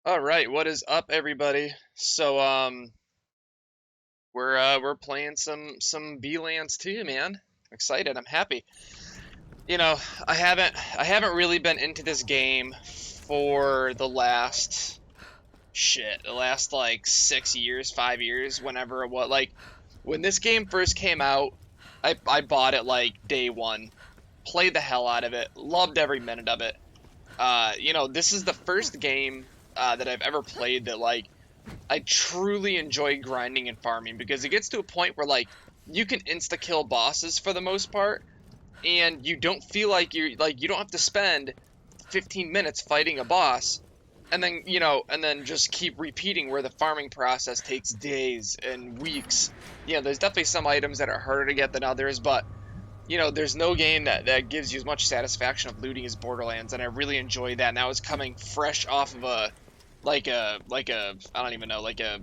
All right, what is up, everybody? We're playing some B-Lands too, man. I'm excited. I'm happy. You know, I haven't really been into this game for the last like 6 years, 5 years, whenever it was. Like when this game first came out, I bought it like day one, played the hell out of it, loved every minute of it. This is the first game that I've ever played that like I truly enjoy grinding and farming because it gets to a point where like you can insta kill bosses for the most part, and you don't feel like you don't have to spend 15 minutes fighting a boss and then just keep repeating where the farming process takes days and weeks. There's definitely some items that are harder to get than others, but there's no game that gives you as much satisfaction of looting as Borderlands, and I really enjoy that. Now it's coming fresh off of a I don't even know, like a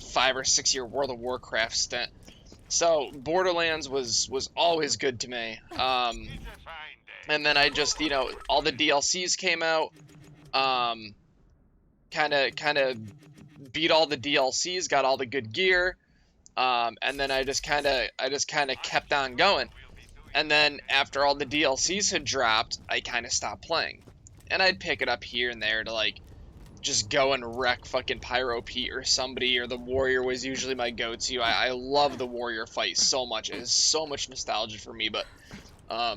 5 or 6 year World of Warcraft stint. So Borderlands was always good to me. And then I just all the DLCs came out. Um, kind of beat all the DLCs, got all the good gear. And then I just kind of kept on going. And then after all the DLCs had dropped, I kind of stopped playing. And I'd pick it up here and there to like just go and wreck fucking Pyro Pete or somebody, or the Warrior was usually my go-to. I love the Warrior fight so much. It is so much nostalgia for me. But I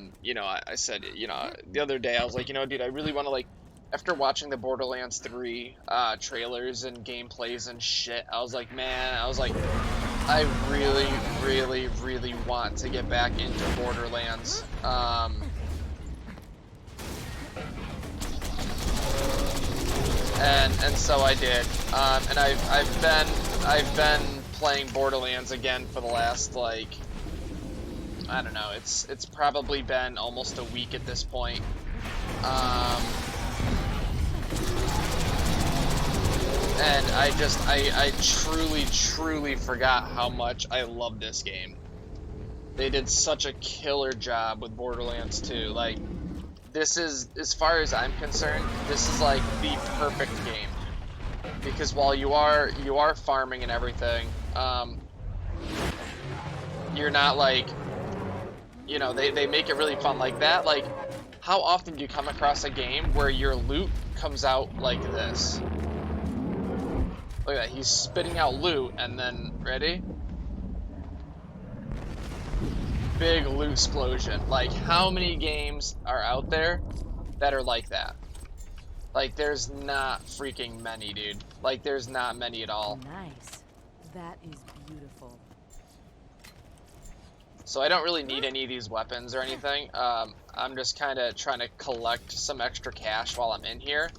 said, the other day I was like, dude, I really want to like, after watching the Borderlands 3 trailers and gameplays and shit, I was like, man, I really, really, really want to get back into Borderlands. And so I did. And I've been playing Borderlands again for the last like, I don't know, it's probably been almost a week at this point. Um, and I truly, truly forgot how much I love this game. They did such a killer job with Borderlands 2. Like, this is, as far as I'm concerned, this is like the perfect game. Because while you are farming and everything, you're not like, they make it really fun like that. Like, how often do you come across a game where your loot comes out like this? Look at that, he's spitting out loot, and then, ready? Big loot explosion. Like, how many games are out there that are like that? Like, there's not freaking many, dude. Like, there's not many at all. Nice. That is beautiful. So I don't really need any of these weapons or anything. I'm just kind of trying to collect some extra cash while I'm in here.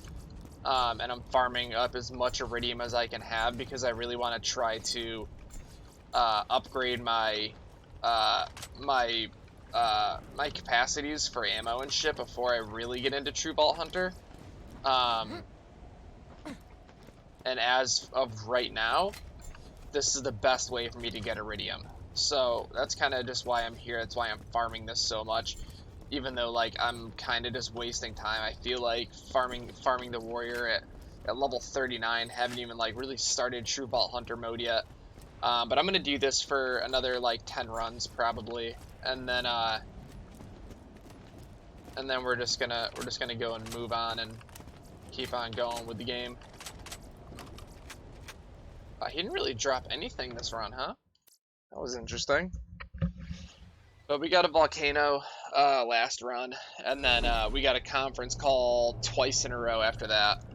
And I'm farming up as much Eridium as I can have because I really want to try to upgrade my capacities for ammo and shit before I really get into True Vault Hunter. And as of right now, this is the best way for me to get Eridium. So that's kind of just why I'm here. That's why I'm farming this so much. Even though like I'm kind of just wasting time. I feel like farming the Warrior at level 39. Haven't even like really started True Vault Hunter mode yet. But I'm gonna do this for another like 10 runs probably, and then we're just gonna go and move on and keep on going with the game. He didn't really drop anything this run, huh? That was interesting. But we got a volcano last run, and then we got a conference call twice in a row after that.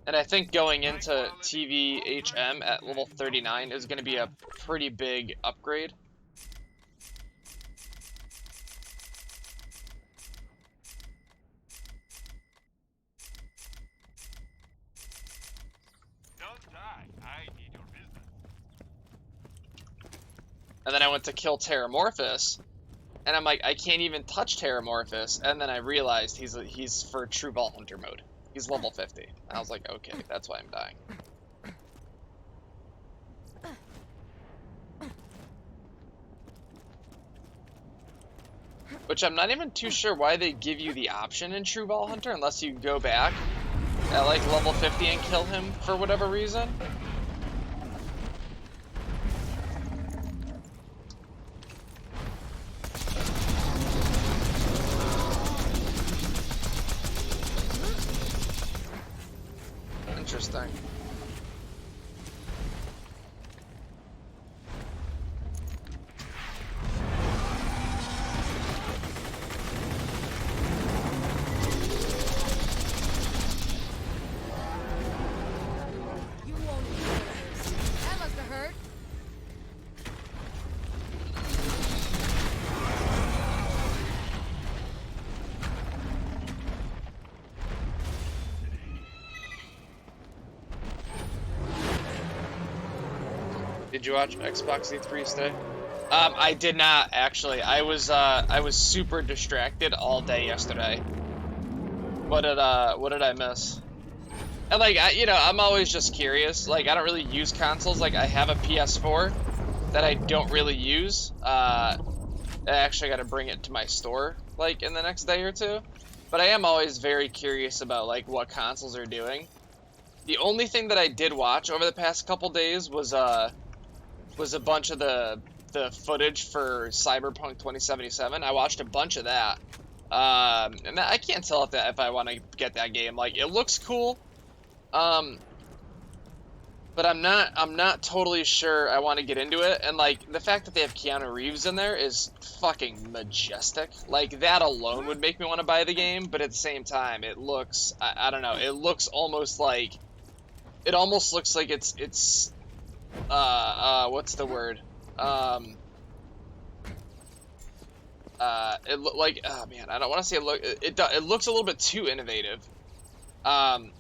And I think going into TVHM at level 39 is going to be a pretty big upgrade. And then I went to kill Terramorphous, and I'm like, I can't even touch Terramorphous. And then I realized he's for True Vault Hunter mode. He's level 50. And I was like, okay, that's why I'm dying. Which I'm not even too sure why they give you the option in True Ball Hunter unless you go back at like level 50 and kill him for whatever reason. Interesting. You won't enjoy this. That must have hurt. Did you watch Xbox E3 today? I did not actually. I was super distracted all day yesterday. What did I miss? And like I'm always just curious. Like I don't really use consoles. Like I have a PS4 that I don't really use. I actually got to bring it to my store like in the next day or two. But I am always very curious about like what consoles are doing. The only thing that I did watch over the past couple days was a bunch of the footage for Cyberpunk 2077. I watched a bunch of that. And I can't tell if I want to get that game. Like it looks cool. But I'm not totally sure I want to get into it. And like the fact that they have Keanu Reeves in there is fucking majestic. Like that alone would make me want to buy the game, but at the same time it looks I don't know, it looks almost like it's what's the word? It look like, oh man, I don't want to say it looks a little bit too innovative.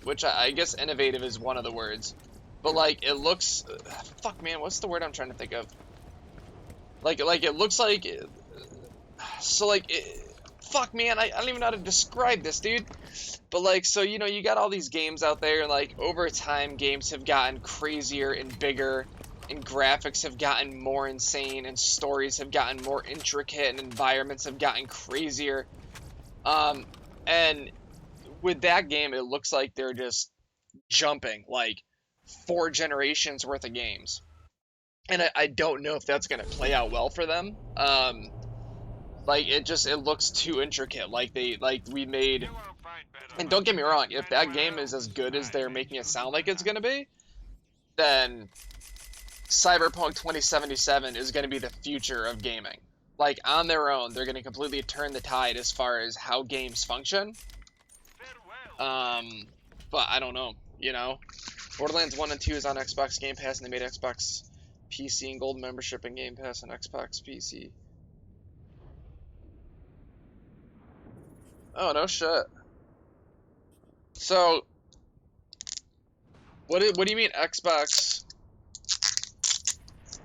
Which I guess innovative is one of the words. But like it looks fuck man, what's the word I'm trying to think of? Like it looks like so like fuck man, I don't even know how to describe this, dude. But like so you got all these games out there and like over time games have gotten crazier and bigger and graphics have gotten more insane and stories have gotten more intricate and environments have gotten crazier. And with that game it looks like they're just jumping like 4 generations worth of games. And I don't know if that's gonna play out well for them. Like it looks too intricate. Like we made, and don't get me wrong, if that game is as good as they're making it sound like it's gonna be, then Cyberpunk 2077 is gonna be the future of gaming. Like on their own, they're gonna completely turn the tide as far as how games function. But I don't know, Borderlands 1 and 2 is on Xbox Game Pass, and they made Xbox PC and Gold membership and Game Pass on Xbox PC. Oh, no shit. So, what do you mean Xbox?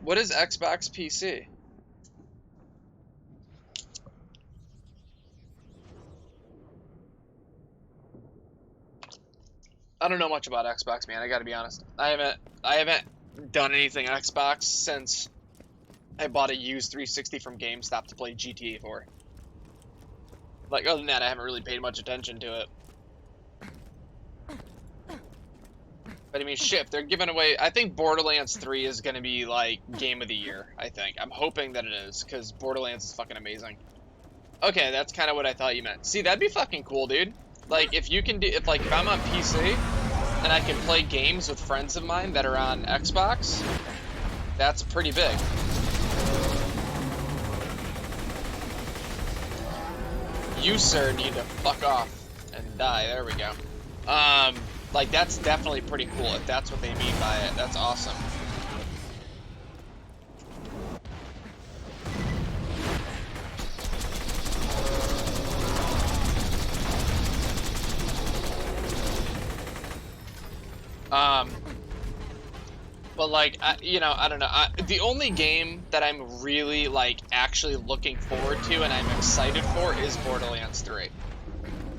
What is Xbox PC? I don't know much about Xbox, man. I gotta be honest. I haven't done anything on Xbox since I bought a used 360 from GameStop to play GTA 4. Like, other than that, I haven't really paid much attention to it. But I mean, shit, they're giving away. I think Borderlands 3 is gonna be like game of the year. I think. I'm hoping that it is, because Borderlands is fucking amazing. Okay, that's kind of what I thought you meant. See, that'd be fucking cool, dude. Like, if I'm on PC and I can play games with friends of mine that are on Xbox, that's pretty big. You, sir, need to fuck off and die. There we go. Like, that's definitely pretty cool if that's what they mean by it. That's awesome. But like, I don't know. The only game that I'm really like actually looking forward to and I'm excited for is Borderlands 3.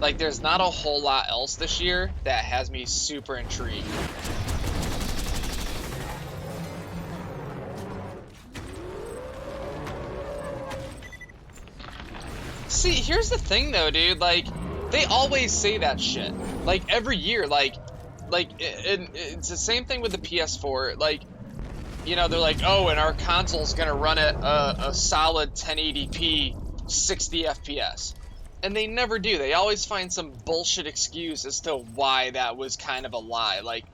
Like, there's not a whole lot else this year that has me super intrigued. See, here's the thing though, dude. Like, they always say that shit. Like every year, it's the same thing with the PS4. Like, you know, they're like, oh, and our console's gonna run at a solid 1080p, 60 FPS, and they never do. They always find some bullshit excuse as to why that was kind of a lie. Like,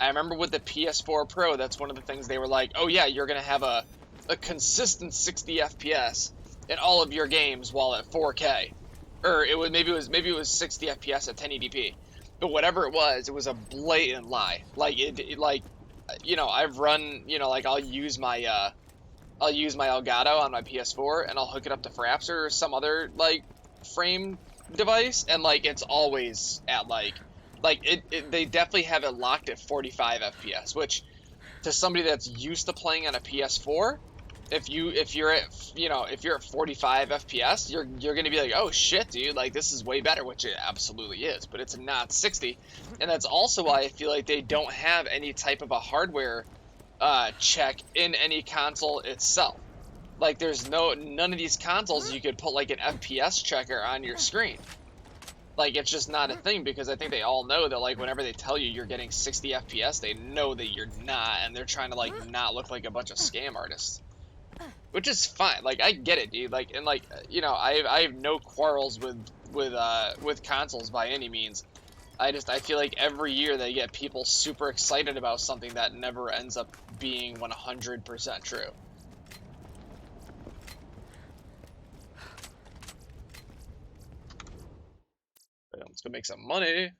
I remember with the PS4 Pro, that's one of the things they were like, oh yeah, you're gonna have a consistent 60 FPS in all of your games while at 4K, or maybe it was 60 FPS at 1080p, but whatever it was a blatant lie. Like like, you know, I've run, you know, like I'll use my Elgato on my PS4 and I'll hook it up to Frapser or some other like frame device, and like it's always at like they definitely have it locked at 45 FPS, which to somebody that's used to playing on a PS4, if you're at 45 FPS, you're gonna be like, oh shit, dude, like this is way better, which it absolutely is, but it's not 60, and that's also why I feel like they don't have any type of a hardware check in any console itself. Like there's none of these consoles you could put like an FPS checker on your screen. Like, it's just not a thing, because I think they all know that, like, whenever they tell you you're getting 60 FPS, they know that you're not, and they're trying to, like, not look like a bunch of scam artists. Which is fine. Like, I get it, dude. Like, and, like, you know, I have no quarrels with consoles by any means. I feel like every year they get people super excited about something that never ends up being 100% true. Let's go make some money.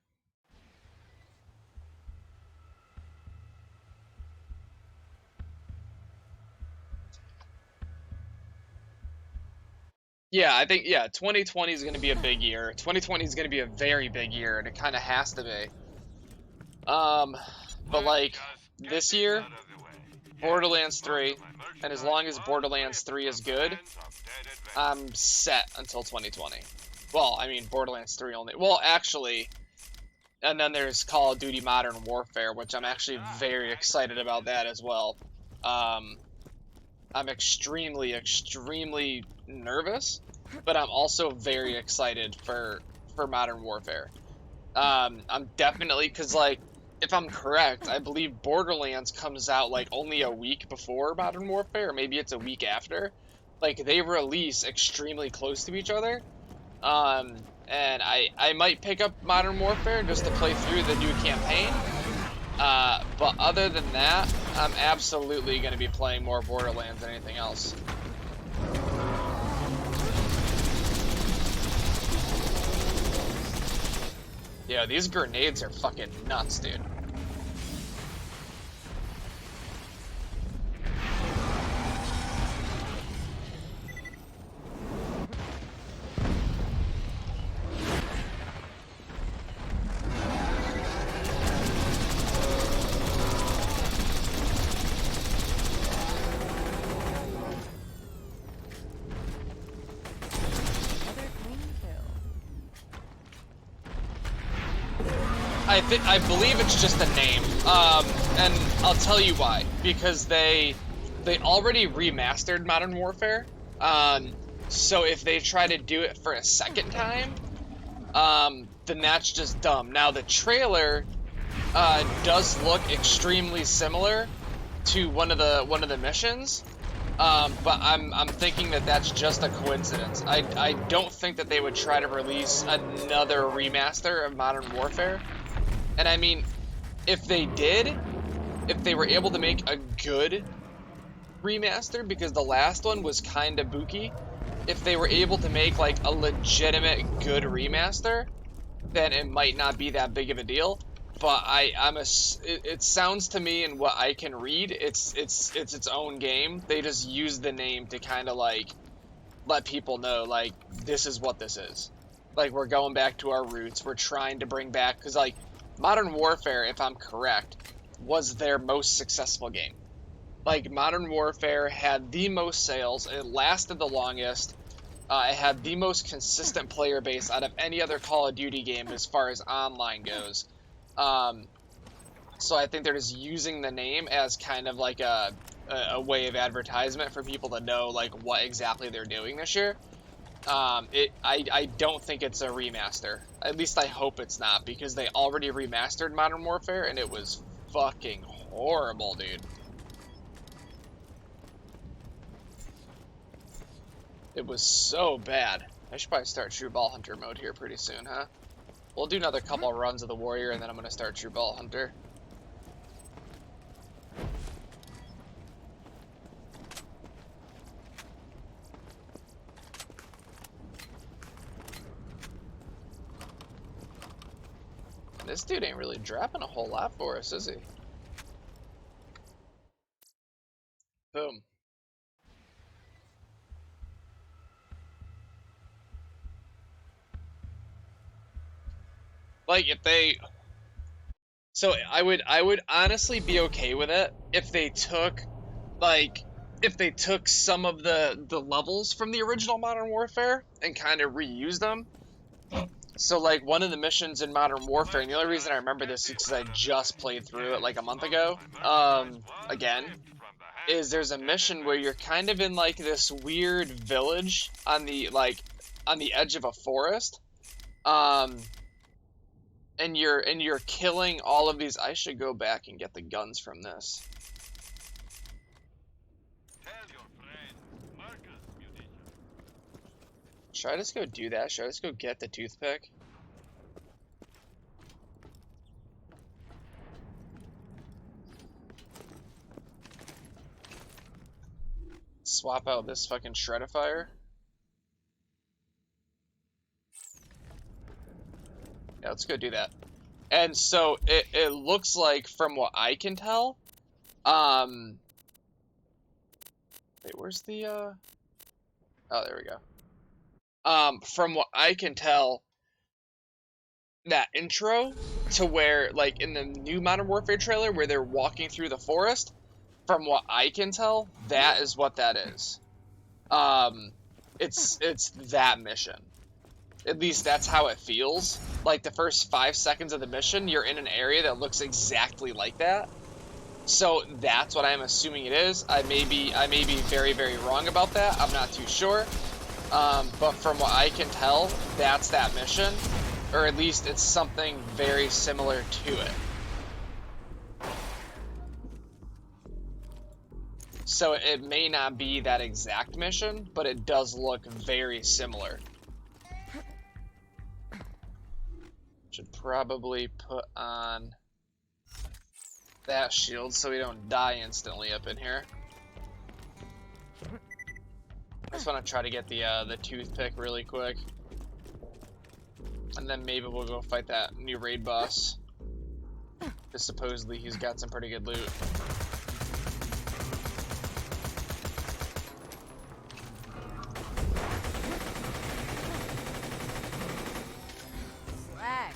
Yeah, I think, yeah, 2020 is going to be a big year. 2020 is going to be a very big year, and it kind of has to be. But like, this year, Borderlands 3, and as long as Borderlands 3 is good, I'm set until 2020. Well, I mean, Borderlands 3 only. Well, actually, and then there's Call of Duty Modern Warfare, which I'm actually very excited about that as well. I'm extremely, extremely nervous, but I'm also very excited for Modern Warfare. I'm definitely, because, like, if I'm correct, I believe Borderlands comes out, like, only a week before Modern Warfare, or maybe it's a week after. Like, they release extremely close to each other. And I might pick up Modern Warfare just to play through the new campaign. But other than that, I'm absolutely going to be playing more Borderlands than anything else. Yeah, these grenades are fucking nuts, dude. I believe it's just a name, and I'll tell you why. Because they already remastered Modern Warfare, so if they try to do it for a second time, then that's just dumb. Now the trailer does look extremely similar to one of the missions, but I'm thinking that that's just a coincidence. I don't think that they would try to release another remaster of Modern Warfare. And I mean, if they did, if they were able to make a good remaster, because the last one was kind of booky, if they were able to make like a legitimate good remaster, then it might not be that big of a deal. But it sounds to me, and what I can read, it's its own game. They just use the name to kind of like let people know, like, this is what this is. Like, we're going back to our roots. We're trying to bring back, because like Modern Warfare, if I'm correct, was their most successful game. Like, Modern Warfare had the most sales, it lasted the longest, it had the most consistent player base out of any other Call of Duty game as far as online goes. So I think they're just using the name as kind of like a way of advertisement for people to know, like, what exactly they're doing this year. I don't think it's a remaster. At least I hope it's not, because they already remastered Modern Warfare and it was fucking horrible, dude. It was so bad. I should probably start True Ball Hunter mode here pretty soon, huh? We'll do another couple runs of the Warrior and then I'm gonna start True Ball Hunter. This dude ain't really dropping a whole lot for us, is he? Boom. Like, if they... So, I would honestly be okay with it if they took, like... If they took some of the levels from the original Modern Warfare and kind of reused them. So, like, one of the missions in Modern Warfare, and the only reason I remember this is because I just played through it, like, a month ago, again, is there's a mission where you're kind of in, like, this weird village on the, like, on the edge of a forest, and you're killing all of these. I should go back and get the guns from this. Should I just go do that? Should I just go get the toothpick? Swap out this fucking shredifier? Yeah, let's go do that. And so, it looks like, from what I can tell, wait, where's the, oh, there we go. From what I can tell, that intro to where, like, in the new Modern Warfare trailer where they're walking through the forest, from what I can tell, that is what that is. It's that mission. At least that's how it feels. Like, the first 5 seconds of the mission, you're in an area that looks exactly like that. So that's what I'm assuming it is. I may be very, very wrong about that. I'm not too sure. But from what I can tell, that's that mission. Or at least it's something very similar to it. So it may not be that exact mission, but it does look very similar. Should probably put on that shield so we don't die instantly up in here. I just want to try to get the toothpick really quick. And then maybe we'll go fight that new raid boss. Because supposedly he's got some pretty good loot. Swag.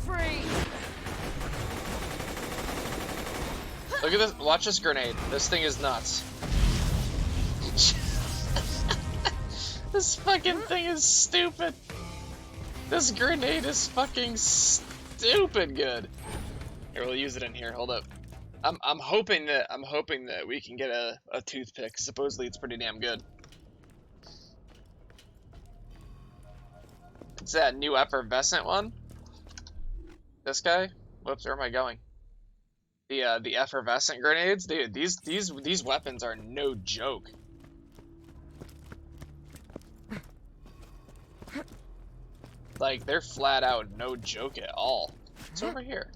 Free. Look at this. Watch this grenade. This thing is nuts. This fucking thing is stupid. This grenade is fucking stupid good. Here, we'll use it in here. Hold up. I'm hoping that we can get a toothpick. Supposedly it's pretty damn good. It's that new effervescent one. This guy. Whoops, where am I going? The effervescent grenades, dude. These weapons are no joke. Like, they're flat out no joke at all. It's over here.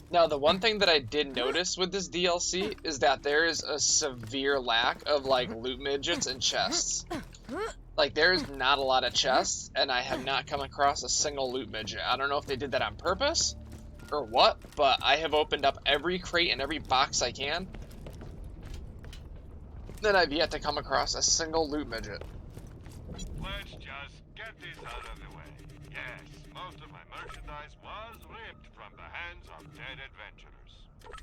Now, the one thing that I did notice with this DLC is that there is a severe lack of, like, loot midgets and chests. Like, there's not a lot of chests, and I have not come across a single loot midget. I don't know if they did that on purpose or what, but I have opened up every crate and every box I can, and I've yet to come across a single loot midget. Let's just get this out of the way. Yes, most of my merchandise was ripped from the hands of dead adventurers.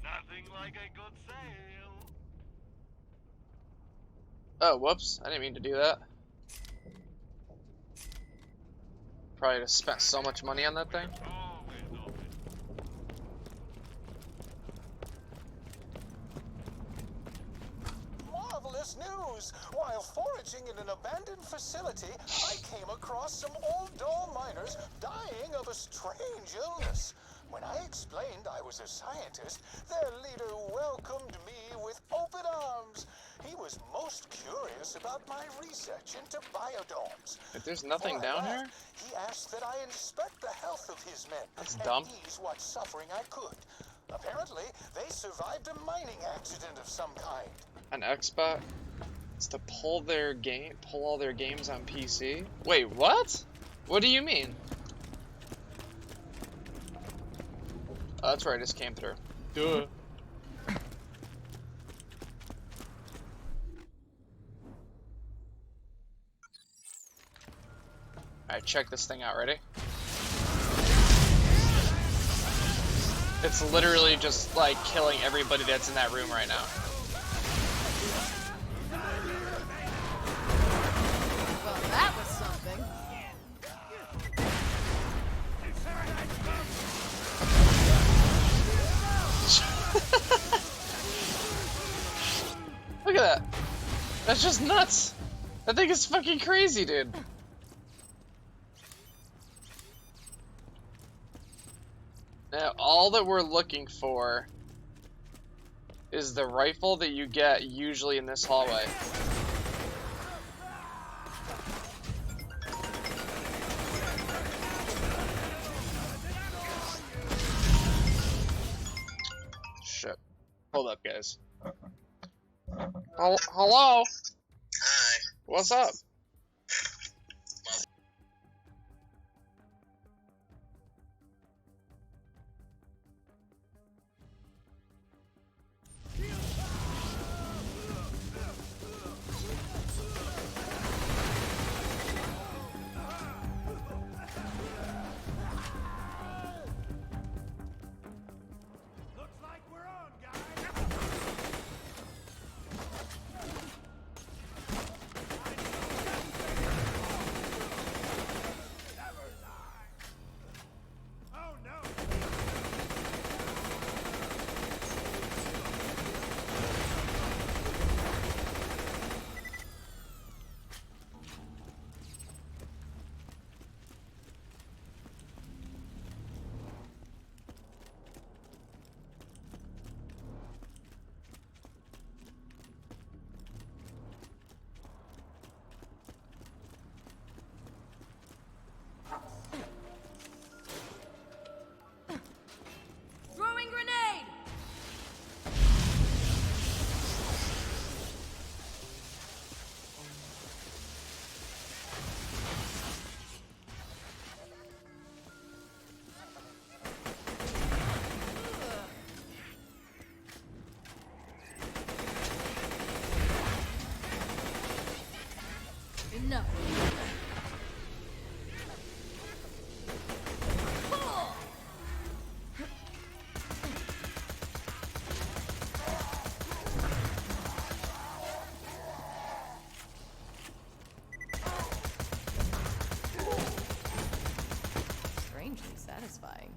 Nothing like a good sale. Oh, whoops. I didn't mean to do that. probably just spent so much money on that thing. Always open. Marvelous news! While foraging in an abandoned facility, I came across some old doll miners dying of a strange illness. When I explained I was a scientist, their leader welcomed me with open arms. He was most curious about my research into biodomes. If there's nothing Before I down here? left, he asked that I inspect the health of his men That's and dumb. ease what suffering I could. Apparently, they survived a mining accident of some kind. An Xbox? It's to pull all their games on PC? Wait, what? What do you mean? Oh, that's where I just came through. Duh. Alright, check this thing out, ready? It's literally just like killing everybody that's in that room right now. Well, that was something. Look at that. That's just nuts. That thing is fucking crazy, dude. Now, all that we're looking for is the rifle that you get usually in this hallway. Shit. Hold up, guys. Hello? Hi. What's up? Looks like we're on, guys. Oh no. Throwing grenade! Enough. Strangely satisfying.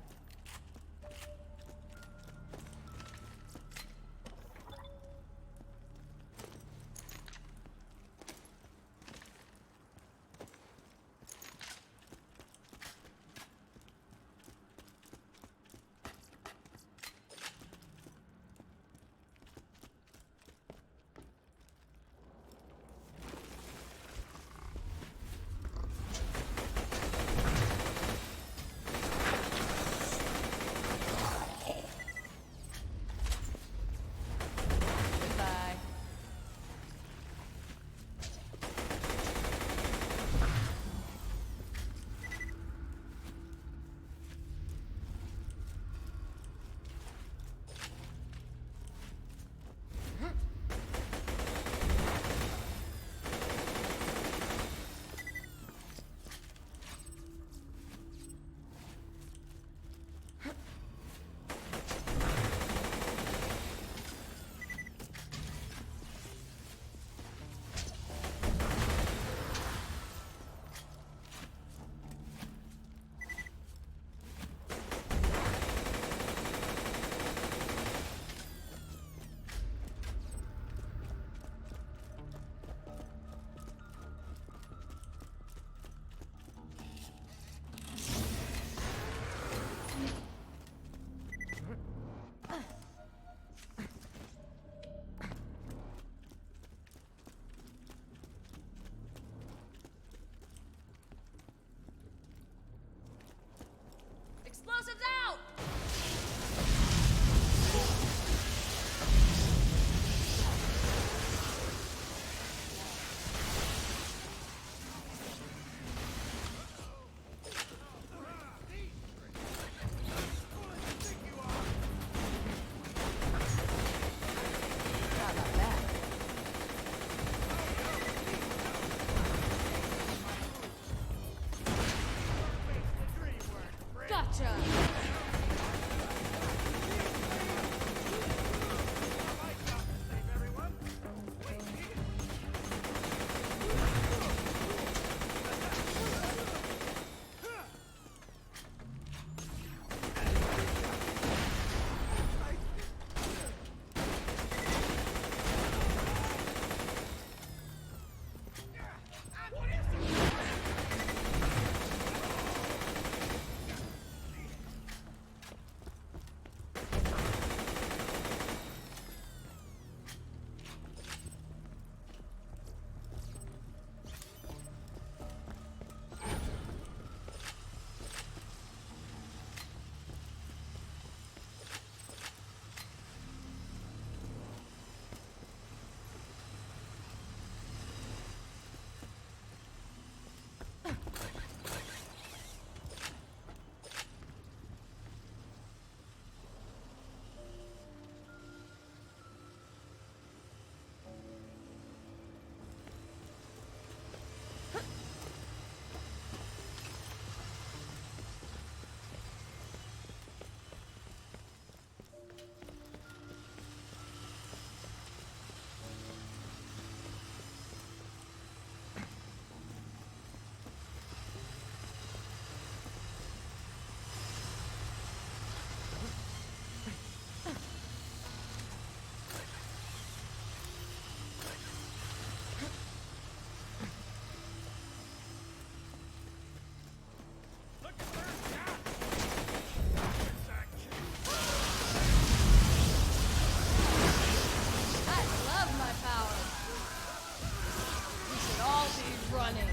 running.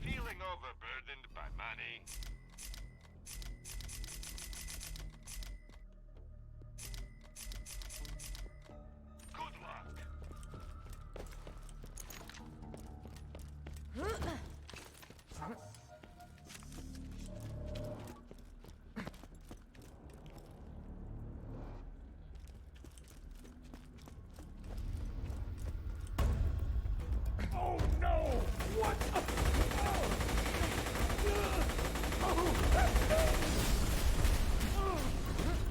Feeling overburdened by money? Good luck. Oh no! What?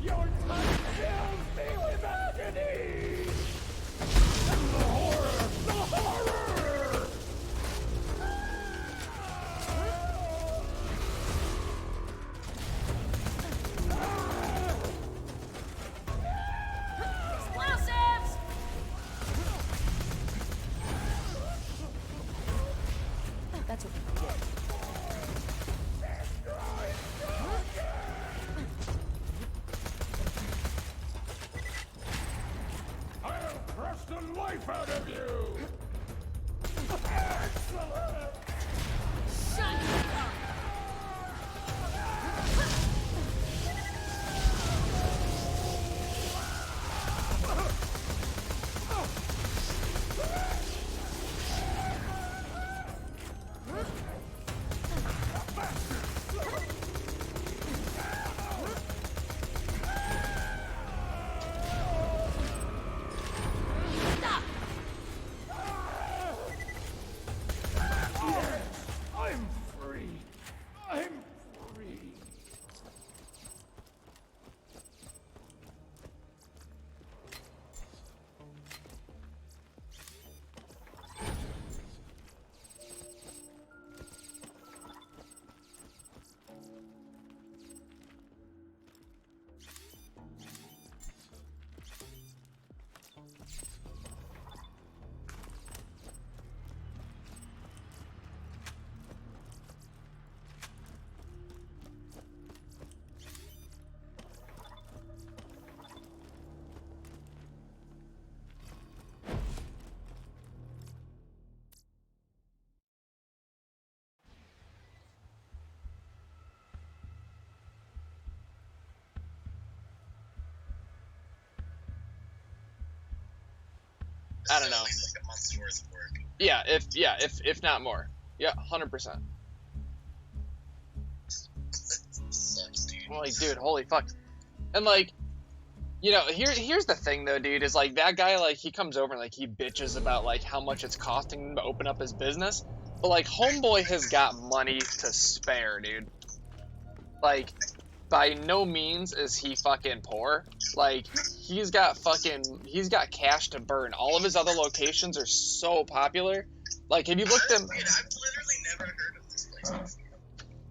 Your touch fills me with agony! The horror! The horror! Explosives! That's what we get. I'll crush the life out of you! Excellent! Shut up! Stop! I'm free! I'm free! I don't know. Like a month's worth of work. Yeah, if not more. Yeah, 100%. Sucks, dude. I'm like, dude, holy fuck. And like, you know, here's the thing though, dude, is like that guy, like, he comes over and like he bitches about like how much it's costing him to open up his business. But like homeboy has got money to spare, dude. Like, by no means is he fucking poor. Like, he's got cash to burn. All of his other locations are so popular. Like, have you looked them? Wait, I've literally never heard of this place before.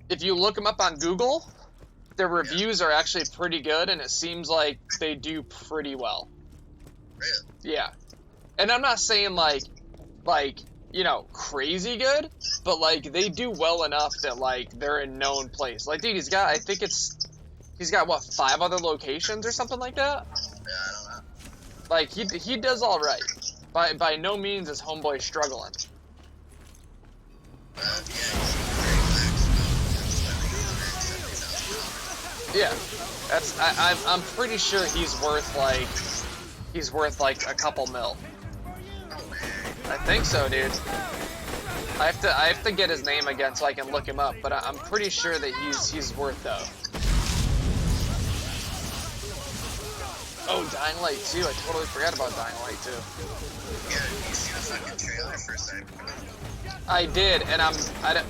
If you look them up on Google, their reviews are actually pretty good, and it seems like they do pretty well. Really? Yeah. And I'm not saying like, you know, crazy good, but like they do well enough that like they're a known place. Like, dude, he's got what, 5 other locations or something like that? Yeah, I don't know. Like he does all right. By no means is homeboy struggling. Well, yeah, he's very lax about spending $170,000. Yeah. I'm pretty sure he's worth like a couple mil. I think so, dude. I have to get his name again so I can look him up, but I'm pretty sure that he's worth though. Oh, Dying Light 2. I totally forgot about Dying Light 2. Yeah, did you see the fucking trailer for Cyberpunk? I did, and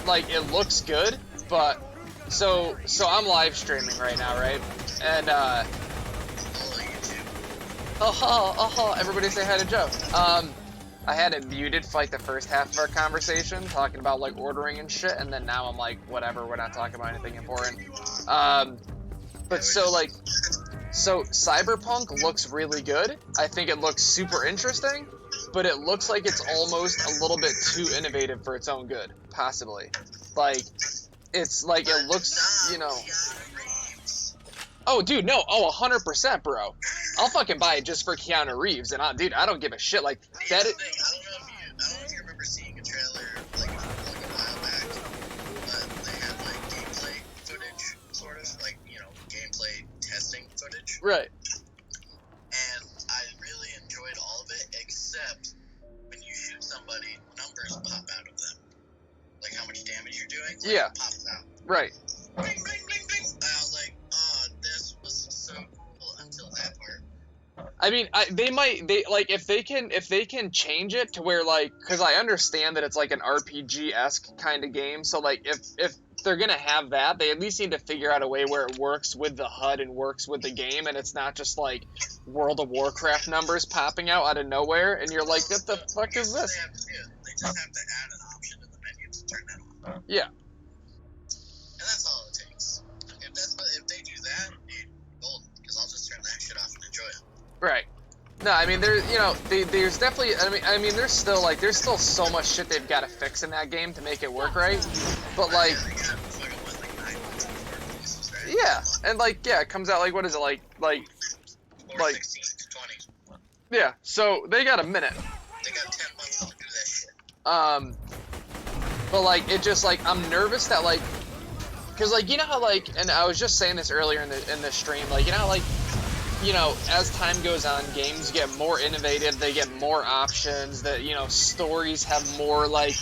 like, it looks good, but so I'm live streaming right now, right? And Oh, YouTube. Everybody say hi to Joe. I had it muted for like the first half of our conversation, talking about like ordering and shit, and then now I'm like, whatever, we're not talking about anything important. But so Cyberpunk looks really good. I think it looks super interesting, but it looks like it's almost a little bit too innovative for its own good, possibly. Like, it's like, it looks, you know... Oh, dude, no, 100%, bro. I'll fucking buy it just for Keanu Reeves, and dude, I don't give a shit, like, that is... I don't know if you remember seeing a trailer, like a while back, but they had, like, gameplay footage, sort of, like, you know, gameplay testing footage. Right. And I really enjoyed all of it, except when you shoot somebody, numbers pop out of them. Like how much damage you're doing, like, yeah. It pops out. Right. Bing, bing, bing, bing. And I was like, oh, this was so cool until that part. I mean, if they can change it to where, like, because I understand that it's like an RPG-esque kind of game, so like if they're gonna have that, they at least need to figure out a way where it works with the HUD and works with the game, and it's not just like World of Warcraft numbers popping out of nowhere, and you're like, what the fuck is this? They just have to add an option in the menu to turn that on. Yeah. And that's all it takes. If they do that, dude, golden, because I'll just turn that shit off and enjoy it. Right. No, I mean, there's definitely, I mean, there's still so much shit they've got to fix in that game to make it work right. But like, yeah, and like, yeah, it comes out like, what is it, like 16 to 20. Yeah. So they got a minute. They got 10 months to do that shit. But like, it just like, I'm nervous that like, cause like, you know how like, and I was just saying this earlier in the stream, like, you know how like, you know, as time goes on, games get more innovative, they get more options, that, you know, stories have more, like,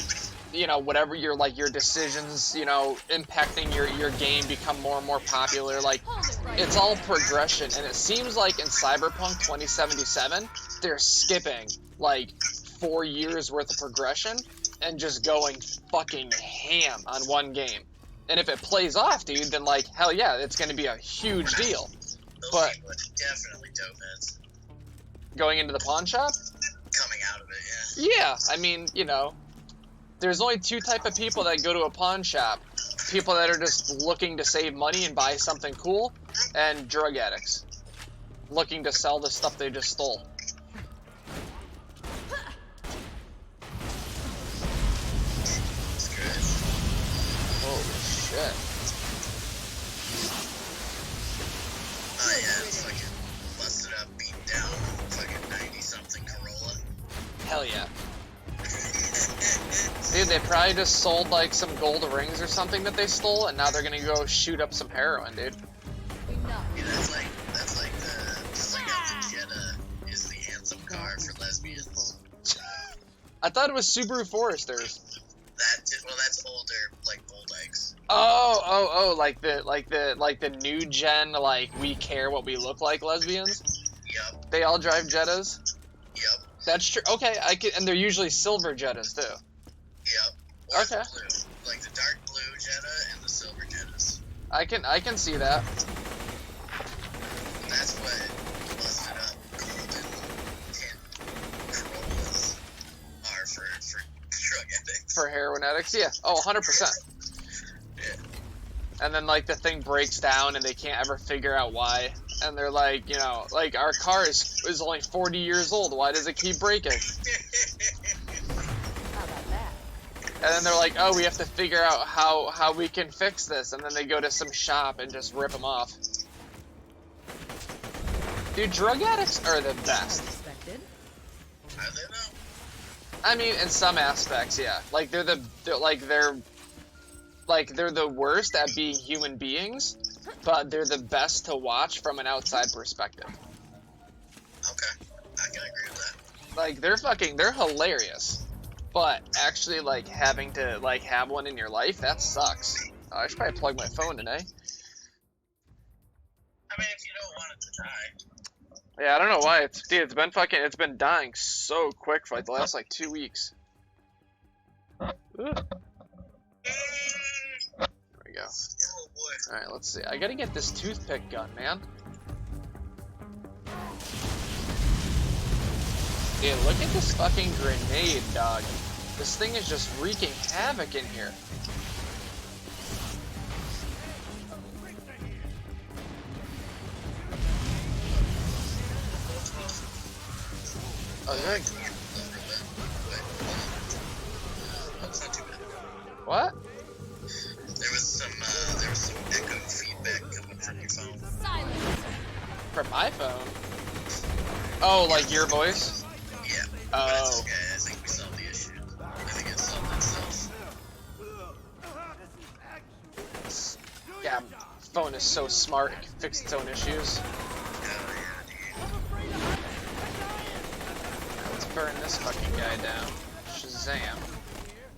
you know, whatever your decisions, you know, impacting your game become more and more popular. Like, it's all progression, and it seems like in Cyberpunk 2077, they're skipping, like, 4 years worth of progression and just going fucking ham on one game. And if it plays off, dude, then, like, hell yeah, it's gonna be a huge deal. But definitely dope heads. Going into the pawn shop? Coming out of it, yeah. Yeah, I mean, you know, there's only two type of people that go to a pawn shop. People that are just looking to save money and buy something cool, and drug addicts looking to sell the stuff they just stole. That's good. Holy shit. Oh yeah, it's fucking busted up, beaten down, fucking 90-something Corolla. Hell yeah. Dude, they probably just sold like some gold rings or something that they stole, and now they're gonna go shoot up some heroin, dude. Enough. Yeah, that's like how the Jetta is the anthem car for lesbians. I thought it was Subaru Foresters. That's older, like old eggs. Oh, like the new gen, like, we care what we look like lesbians. Yup. They all drive Jettas. Yup. That's true. Okay, and they're usually silver Jettas too. Yep. Or Okay. the blue. Like the dark blue Jetta and the silver Jettas. I can see that. And that's what busted up golden tint Corollas are for drug addicts. For heroin addicts, yeah. Oh, 100%. Yeah. And then like the thing breaks down and they can't ever figure out why. And they're like, you know, like, our car is only 40 years old. Why does it keep breaking? How about that? And then they're like, oh, we have to figure out how we can fix this. And then they go to some shop and just rip them off. Dude, drug addicts are the best. Unexpected. Are they though? I mean, in some aspects, yeah. Like, they're the worst at being human beings, but they're the best to watch from an outside perspective. Okay. I can agree with that. Like, they're hilarious. But actually, like, having to, like, have one in your life, that sucks. I should probably plug my phone today. I mean, if you don't want it to die. Yeah, I don't know why. It's been dying so quick for, like, the last, like, 2 weeks. Ugh. There we go. Oh boy. Alright, let's see. I gotta get this toothpick gun, man. Dude, look at this fucking grenade, dog. This thing is just wreaking havoc in here. Oh, you're like... That's not too bad. What? There was some echo feedback coming from your phone. Silence. From my phone? Oh, like your voice? Yeah. But Oh. it's okay. I think we solved the issue. I think it solved itself. Yeah, phone is so smart, it can fix its own issues. Hell yeah, dude. Let's burn this fucking guy down. Shazam.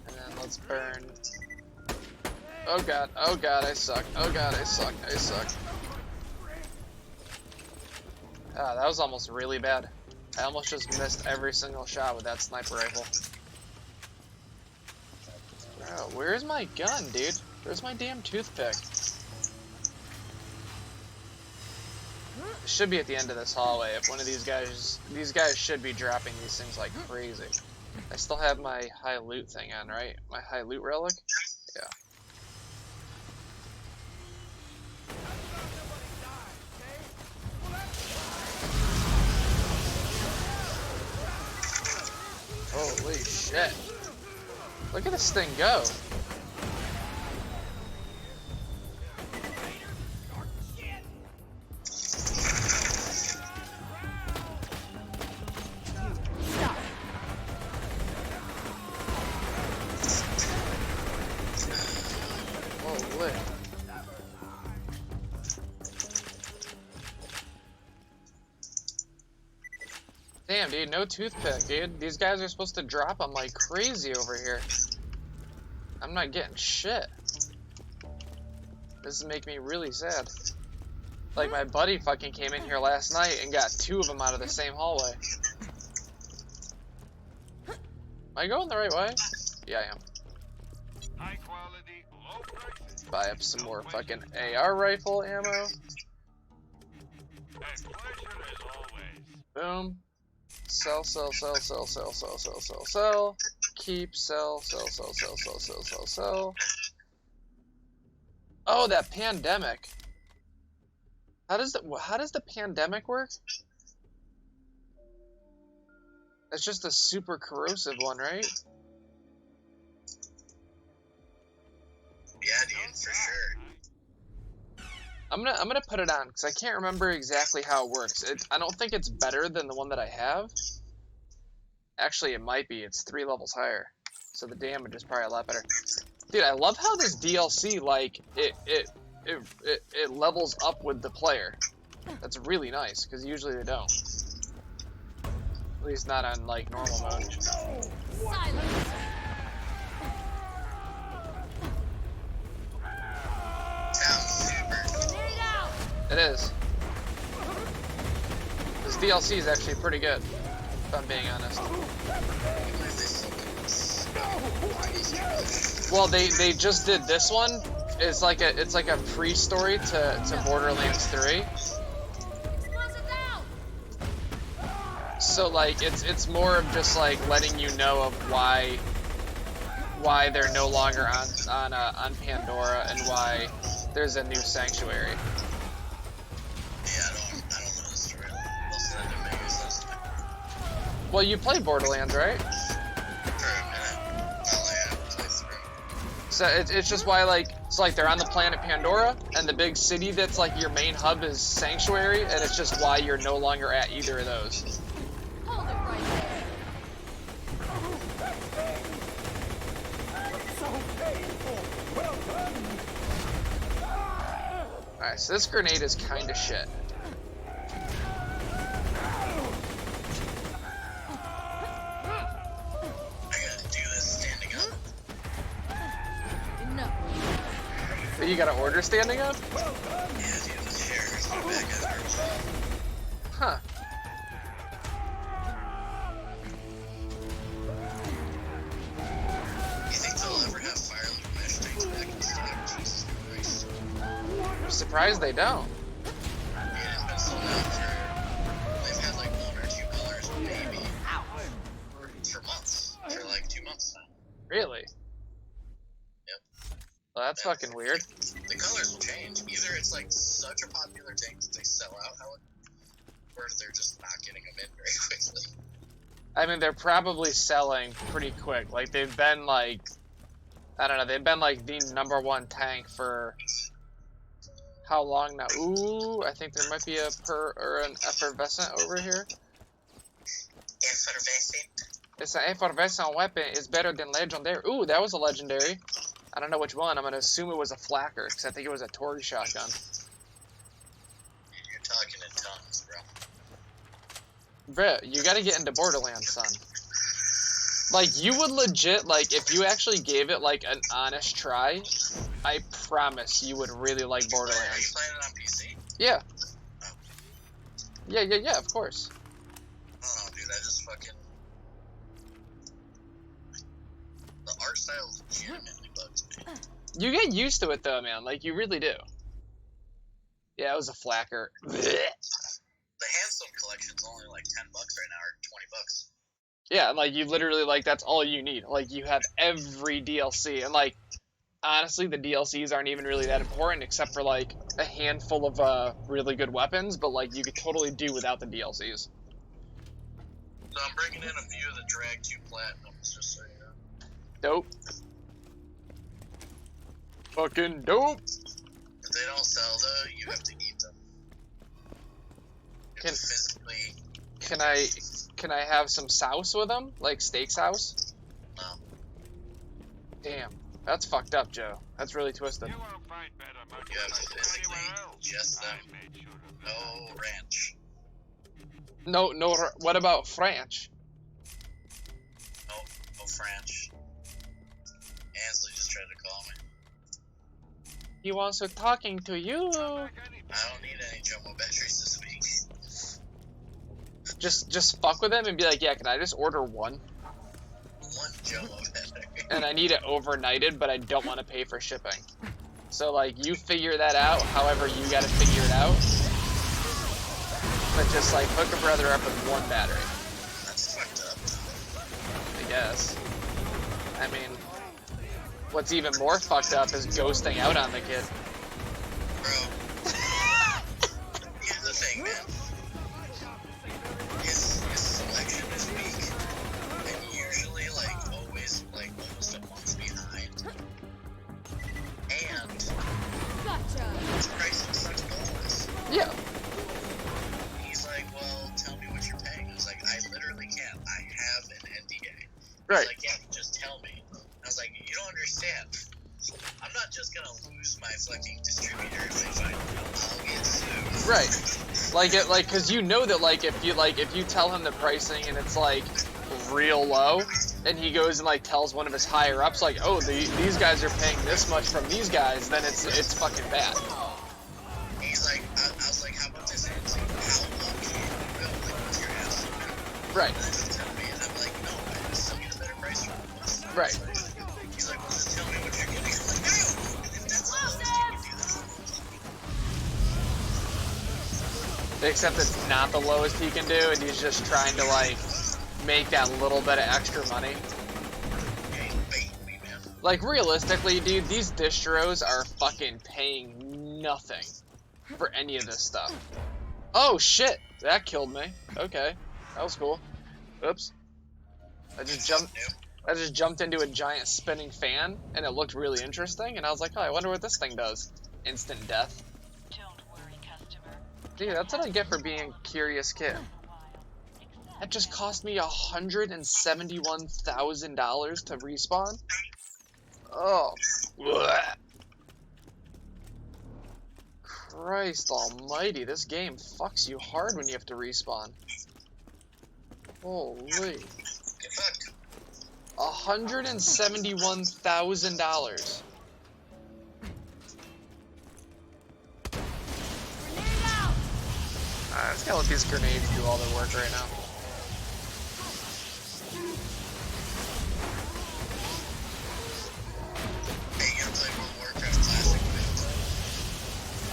And then let's burn... Oh god, I suck. Oh god, I suck, I suck. Ah, that was almost really bad. I almost just missed every single shot with that sniper rifle. Bro, where's my gun, dude? Where's my damn toothpick? It should be at the end of this hallway. If one of these guys should be dropping these things like crazy. I still have my high loot thing on, right? My high loot relic? Yeah. Holy shit. Look at this thing go. Stop. Holy. Damn, dude, no toothpick, dude. These guys are supposed to drop them like crazy over here. I'm not getting shit. This is making me really sad. Like, my buddy fucking came in here last night and got 2 of them out of the same hallway. Am I going the right way? Yeah, I am. High quality, low prices. Buy up some more fucking AR rifle ammo. A pleasure as always. Boom. Sell, sell, sell, sell, sell, sell, sell, sell, sell. Keep, sell, sell, sell, sell, sell, sell, sell, sell. Oh, that pandemic. How does the pandemic work? That's just a super corrosive one, right? Yeah, dude, for sure. I'm gonna put it on because I can't remember exactly how it works. I don't think it's better than the one that I have. Actually, it might be. It's 3 levels higher, so the damage is probably a lot better. Dude, I love how this DLC like it levels up with the player. That's really nice because usually they don't. At least not on like normal mode. Silence. Sounds super. Grenade out. It is. This DLC is actually pretty good, if I'm being honest. Well, they just did this one. It's like a pre-story to Borderlands 3. Explosive out. So like it's more of just like letting you know of why they're no longer on Pandora and why there's a new sanctuary. Yeah, I don't know the story. Most of that didn't make any sense to me. Well, you play Borderlands, right? For a minute, all I had was playthrough. So it's just why like it's like they're on the planet Pandora and the big city that's like your main hub is Sanctuary, and it's just why you're no longer at either of those. Hold it right there. Alright, so this grenade is kind of shit. I gotta do this standing up. Enough. But you gotta order standing up? Yeah, dude, this hair is my back after. Huh. You think they'll ever have fire loop mesh tanks back in stock? Jesus Christ. I'm surprised they don't. Yeah, it's been sold out for. They've had like 1 or 2 colors, maybe. That's fucking weird. The colors will change. Either it's like such a popular tank that they sell out, or they're just not getting them in very quickly. I mean, they're probably selling pretty quick. Like, they've been like, I don't know, they've been like the #1 tank for how long now? Ooh, I think there might be an effervescent over here. Effervescent. It's an effervescent weapon. It's better than legendary. Ooh, that was a legendary. I don't know which one. I'm gonna assume it was a flacker because I think it was a Torg shotgun. You're talking in tongues, bro. Bruh, you gotta get into Borderlands, son. Like, you would legit, like, if you actually gave it, like, an honest try, I promise you would really like Are you Borderlands. playing it on PC? Yeah. Yeah, of course. I don't know, dude. I just fucking... The art style legitimately bugs me. You get used to it, though, man. Like, you really do. Yeah, it was a flacker. Blech. The Handsome collection's only like $10 right now, or $20. Yeah, and, like, you literally, like, that's all you need. Like, you have every DLC. And, like, honestly, the DLCs aren't even really that important, except for, like, a handful of really good weapons. But, like, you could totally do without the DLCs. So I'm bringing in a few of the Drag 2 Platinums, just so you know. Dope. Fucking dope. If they don't sell, though, you have to eat them. You have to physically... Can I have some sauce with them? Like steak sauce? No. Damn. That's fucked up, Joe. That's really twisted. You won't find better You have to merchandise physically anywhere else. ingest them. I made sure of that. No ranch. No, what about French? No French. Ansley just tried to call me. He wants to talking to you. Like any I don't need any jumbo batteries this week. Just fuck with him and be like, yeah, can I just order one? One jumbo battery. And I need it overnighted, but I don't want to pay for shipping. So, like, you figure that out however you gotta figure it out. But just, like, hook a brother up with one battery, That's fucked up. I guess. I mean, what's even more fucked up is ghosting out on the kid. Bro. Here's the thing, man. His selection is weak. And usually, like, always, like, almost a month behind. And Gotcha. his pricing sucks balls. Yeah. He's like, well, tell me what you're paying. I was like, I literally can't. I have an NDA. Right. He's like, yeah, just tell me. I was like, you don't understand. I'm not just gonna lose my fucking distributor if they find out. I'll get sued. Right. Cause you know that, like, if you tell him the pricing and it's, like, real low, and he goes and, like, tells one of his higher ups, like, oh, these guys are paying this much from these guys, then it's fucking bad. He's like, I was like, how about this answer? How low can you go? Like, what's your ass? Right. And then he'll tell me, and I'm like, no, I just still get a better price from us. Right. He's like, well, just tell me what you're getting. I'm like, no! And if that's the lowest you can do, that's the lowest you can do. Except it's not the lowest he can do, and he's just trying to, like, make that little bit of extra money. Yeah, he's baiting me, man. Like, realistically, dude, these distros are fucking paying nothing for any of this stuff. Oh, shit! That killed me. Okay. That was cool. Oops. I just jumped into a giant spinning fan, and it looked really interesting, and I was like, oh, I wonder what this thing does. Instant death. Don't worry, customer. Dude, that's what I get for being a curious kid. That just cost me $171,000 to respawn? Oh. Blech. Christ almighty, this game fucks you hard when you have to respawn. Holy. Get fucked. $171,000. Grenade out. Let's gotta let these grenades do all their work right now. Hey, you gonna play World of Warcraft Classic?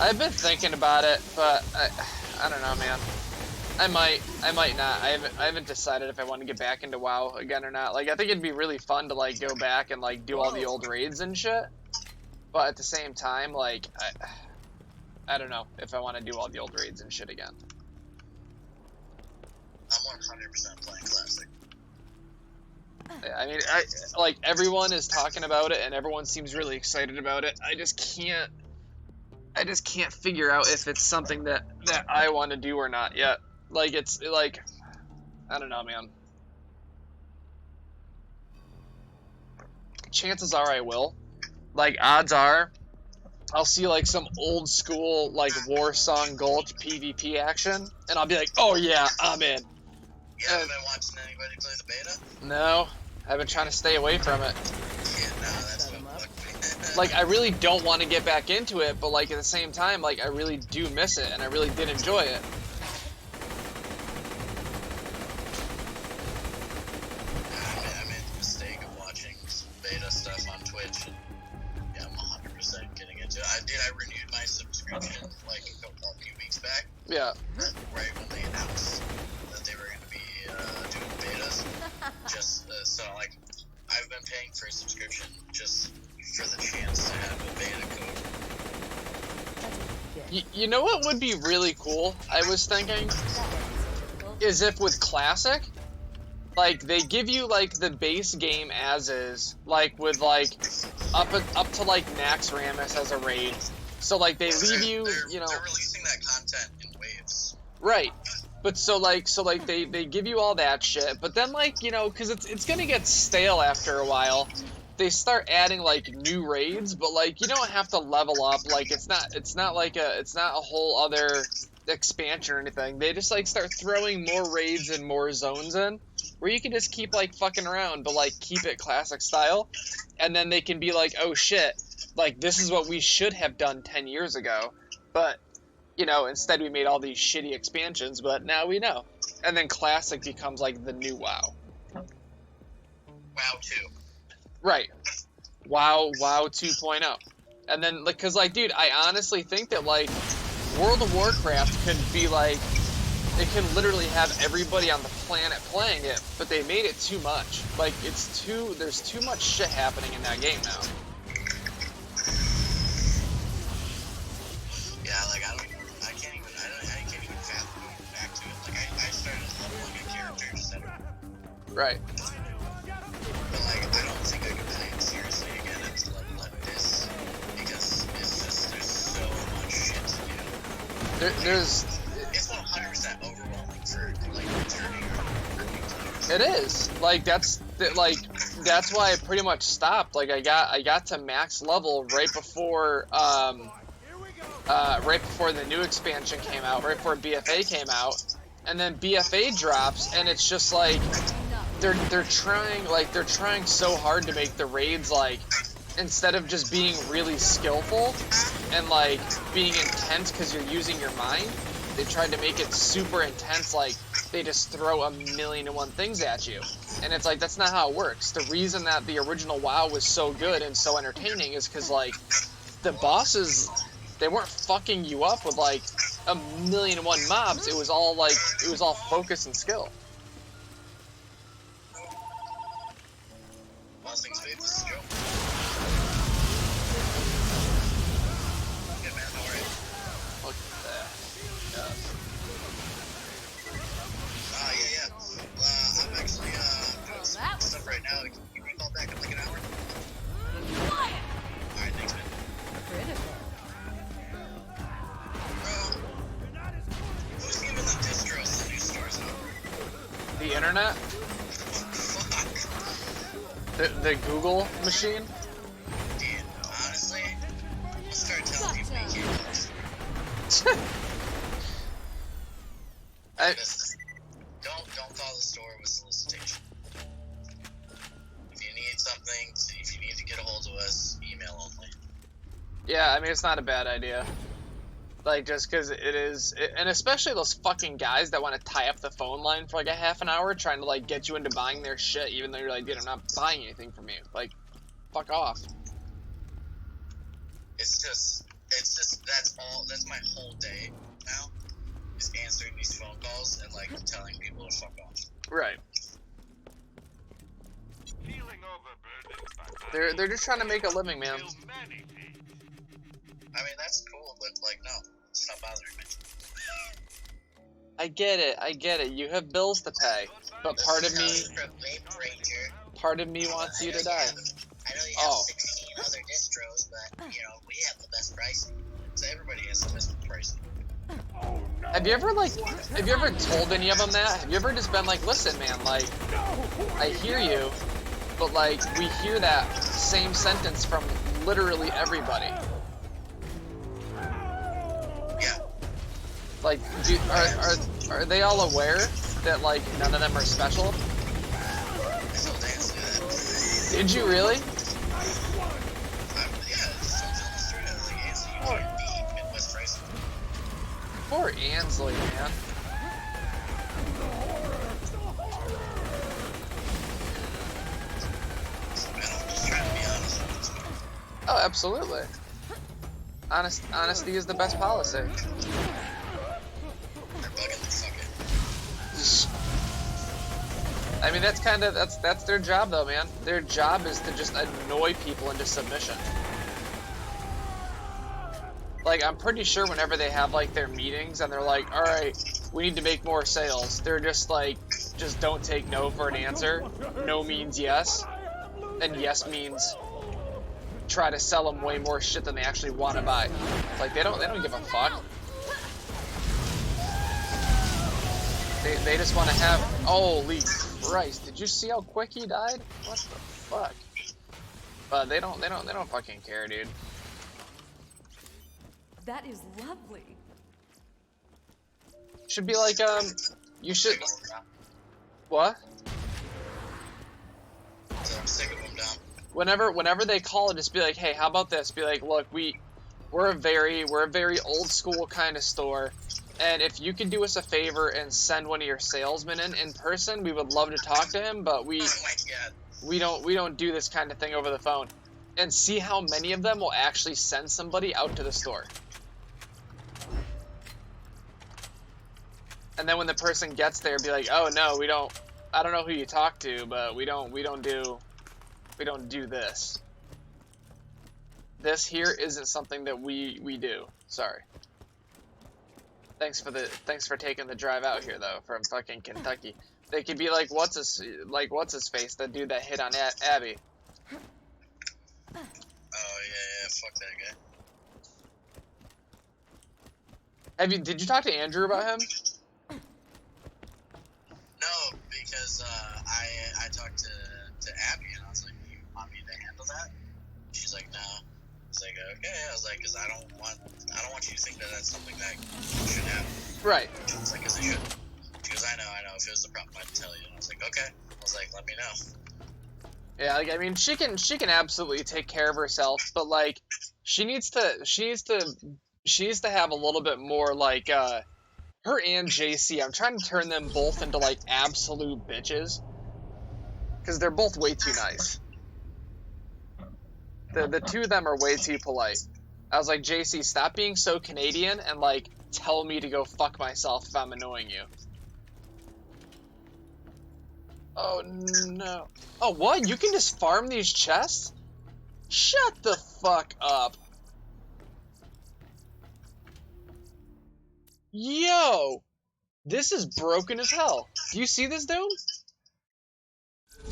I've been thinking about it, but I don't know, man. I might not. I haven't decided if I want to get back into WoW again or not. Like, I think it'd be really fun to, like, go back and, like, do all the old raids and shit. But at the same time, like, I don't know if I want to do all the old raids and shit again. I'm 100% playing classic. I mean, like, everyone is talking about it, and everyone seems really excited about it. I just can't figure out if it's something that I want to do or not yet. Like, it's, like, I don't know, man. Chances are I will. Like, odds are, I'll see, like, some old school, like, War Song Gulch PvP action, and I'll be like, oh yeah, I'm in. You haven't been watching anybody play the beta? No, I've been trying to stay away from it. Yeah, no, that's what fucked me. Like, I really don't want to get back into it, but, like, at the same time, like, I really do miss it, and I really did enjoy it. I made the mistake of watching beta stuff on Twitch, and yeah, I'm 100% getting into it. I renewed my subscription, like, a few weeks back. Yeah. Right when they announced that they were going to be doing betas. Just, so, like, I've been paying for a subscription just for the chance to have a beta code. You know what would be really cool, I was thinking, is if with Classic, like, they give you, like, the base game as is, like, with, like, up to, like, Nax Ramus as a raid. So, like, they leave you, you know... They're releasing that content in waves. Right. But so like they give you all that shit, but then, like, you know, because it's gonna get stale after a while, they start adding, like, new raids, but, like, you don't have to level up. Like, it's not a whole other expansion or anything. They just, like, start throwing more raids and more zones in, where you can just keep, like, fucking around, but, like, keep it classic style, and then they can be like, oh shit, like, this is what we should have done 10 years ago, but, you know, instead we made all these shitty expansions, but now we know. And then Classic becomes, like, the new WoW. WoW 2. Right. WoW 2.0. And then, like, cause, like, dude, I honestly think that, like, World of Warcraft could be, like, it can literally have everybody on the planet playing it, but they made it too much. Like, there's too much shit happening in that game now. Yeah, like, I can't even fathom going back to it. Like, I started leveling a character just at Right. But, like, I don't think I can play it seriously again at the level like this, because it's just, there's so much shit to do. It's 100% overwhelming for, like, returning or new players. It is. Like, that's why I pretty much stopped. Like, I got to max level right before the new expansion came out, right before BFA came out, and then BFA drops, and it's just like they're trying so hard to make the raids, like, instead of just being really skillful and, like, being intense because you're using your mind, they tried to make it super intense, like they just throw 1,000,001 things at you. And it's like, that's not how it works. The reason that the original WoW was so good and so entertaining is because, like, the bosses, they weren't fucking you up with, like, 1,000,001 mobs. It was all focus and skill. Last thing's faith is Joe. Good man, how are you? Look at that. Yeah. Yeah. I'm actually doing some stuff right now. Can you call back in like an hour? Quiet! Alright, thanks, man. Critical. Who's giving the distros the new stores out? The internet? Fuck. The Google machine? Dude, honestly, I'll start telling people you can't call the store. Don't call the store with solicitation. If you need something, if you need to get a hold of us, email only. Yeah, I mean, it's not a bad idea. Like, just because it is, and especially those fucking guys that want to tie up the phone line for like a half an hour trying to, like, get you into buying their shit, even though you're like, dude, I'm not buying anything from you. Like, fuck off. It's just, that's my whole day now, is answering these phone calls and, like, telling people to fuck off. Right. Feeling overburdened by They're just trying to make a living, man. humanity. I get it. You have bills to pay, but part of me wants you to die. I know you have Oh. 16 other distros, but you know we have the best pricing. So everybody has the best pricing. Have you ever told any of them that? Have you ever just been like, listen, man, like, I hear you, but like, we hear that same sentence from literally everybody. Yeah. Like, are they all aware that like none of them are special? I told Dance to do that. Did you really? Yeah, just told them straight out. Like, Ansley, you can't beat Midwest pricing. Poor Ansley, man. I'm just trying to be honest with this. Oh, absolutely. Honesty is the best policy. They're bugging the fuck it. I mean, that's their job, though, man. Their job is to just annoy people into submission. Like, I'm pretty sure whenever they have, like, their meetings and they're like, alright, we need to make more sales, they're just like, just don't take no for an answer. No means yes. And yes means try to sell them way more shit than they actually want to buy. Like, they don't give a fuck. They just want to have, holy Christ, did you see how quick he died? What the fuck? But they don't fucking care, dude. That is lovely. Should be like, you should, what? So I'm sick of them down. Whenever they call it, just be like, hey, how about this? Be like, look, we're a very old school kind of store, and if you can do us a favor and send one of your salesmen in person, we would love to talk to him, but Oh my god. we don't do this kind of thing over the phone. And see how many of them will actually send somebody out to the store. And then when the person gets there, be like, oh no, I don't know who you talked to, but we don't do this. This here isn't something that we do. Sorry. Thanks for taking the drive out here though, from fucking Kentucky. They could be like, what's his face, the dude that hit on Abby. Oh yeah, fuck that guy. Did you talk to Andrew about him? No, because I talked to Abby and I was like, you want me to handle that? She's like, no. I was like, okay. I was like, because I don't want you to think that that's something that should happen. Right. I was like, because it should. She goes, I know. If it was a problem, I'd tell you. And I was like, okay. I was like, let me know. Yeah, like, I mean, she can absolutely take care of herself, but like, she needs to have a little bit more like, her and JC, I'm trying to turn them both into like absolute bitches, because they're both way too nice. The two of them are way too polite. I was like, JC, stop being so Canadian and like tell me to go fuck myself if I'm annoying you. Oh no. Oh, what? You can just farm these chests? Shut the fuck up. Yo! This is broken as hell. Do you see this, Dome?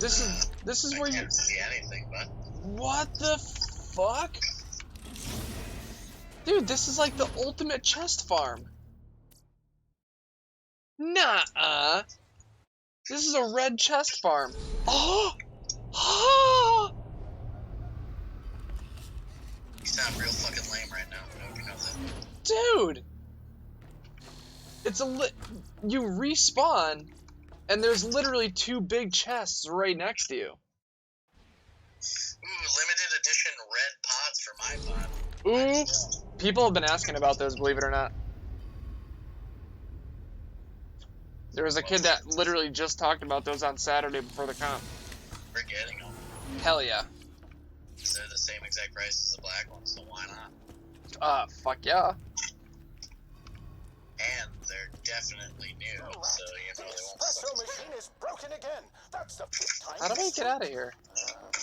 This is where I you... can't see anything, but What the fuck? Dude, this is like the ultimate chest farm. Nah-uh. This is a red chest farm. Oh! Oh! you sound real fucking lame right now. I hope you know that. Dude! It's you respawn, and there's literally two big chests right next to you. Ooh, limited edition red pods for my pod. Ooh, people have been asking about those, believe it or not. There was a kid that literally just talked about those on Saturday before the comp. We're getting them. Hell yeah. Because they're the same exact price as the black ones, so why not? Fuck yeah. And they're definitely new, so you know they won't Espresso fucking machine is broken again. That's the fifth time. How do I get out of here?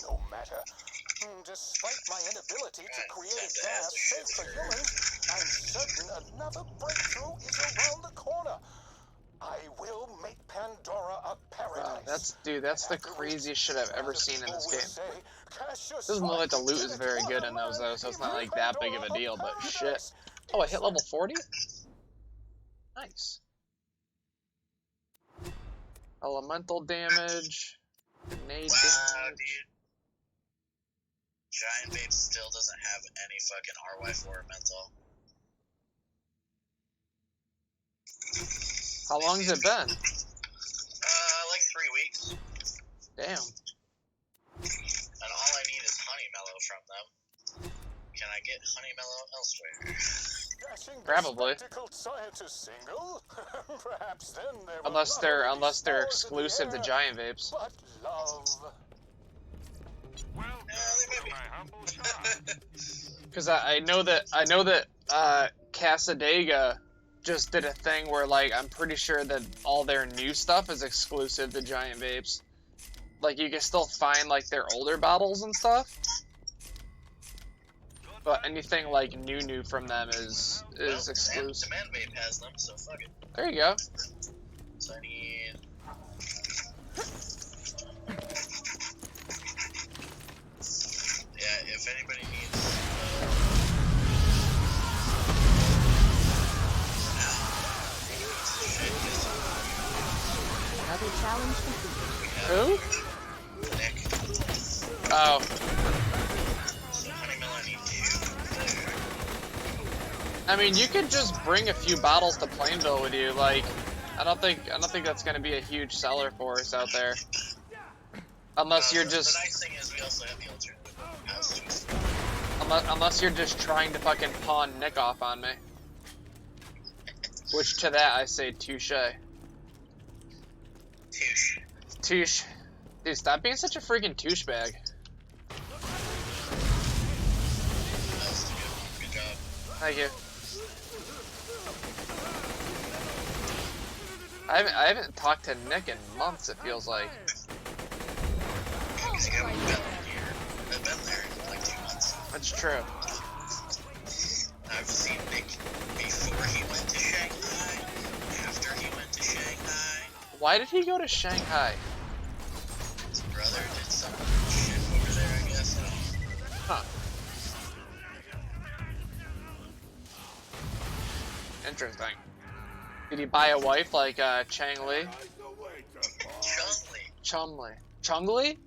No matter. Despite my inability to create a gas safe for humans, I'm certain another breakthrough is around the corner. I will make Pandora a paradise. That's the craziest shit I've ever seen in this game. Doesn't look like the loot is very good in those though, so it's not like that big of a deal, but shit. Oh, I hit level 40? Nice. Elemental damage. Grenade Wow, damage. dude. Giant Vape still doesn't have any fucking RY4 mental. How long has it been? Like 3 weeks. Damn. And all I need is honey mellow from them. Can I get honey mellow elsewhere? Probably. Perhaps then there will Unless not they're only be stars in the exclusive to air, giant vapes. but love. Welcome they to may my humble shop. Cause I know that Casadega just did a thing where like I'm pretty sure that all their new stuff is exclusive to giant vapes. Like you can still find like their older bottles and stuff. But anything like new from them is exclusive. Demand Vape has them, so fuck it. There you go. So I need. Yeah, if anybody needs. Another challenge completed. Who? Nick. Oh, Honey Mellow, I need 2. I mean you could just bring a few bottles to Plainville with you. Like, I don't think that's gonna be a huge seller for us out there. Unless you're just The nice thing is we also have the alternative house juice. unless you're just trying to fucking pawn Nick off on me. Which to that I say touche. Touche. Touche. Dude, stop being such a freaking touche bag. That was a good one. Good job. Thank you. I haven't talked to Nick in months, it feels like. Because you haven't been here. I've been there in like 2 months. That's true. I've seen Nick before he went to Shanghai, after he went to Shanghai. Why did he go to Shanghai? His brother did some shit over there, I guess. Huh. Interesting. Did he buy a wife like Chang Li? Chun-Li. Chun Li. Chung Li?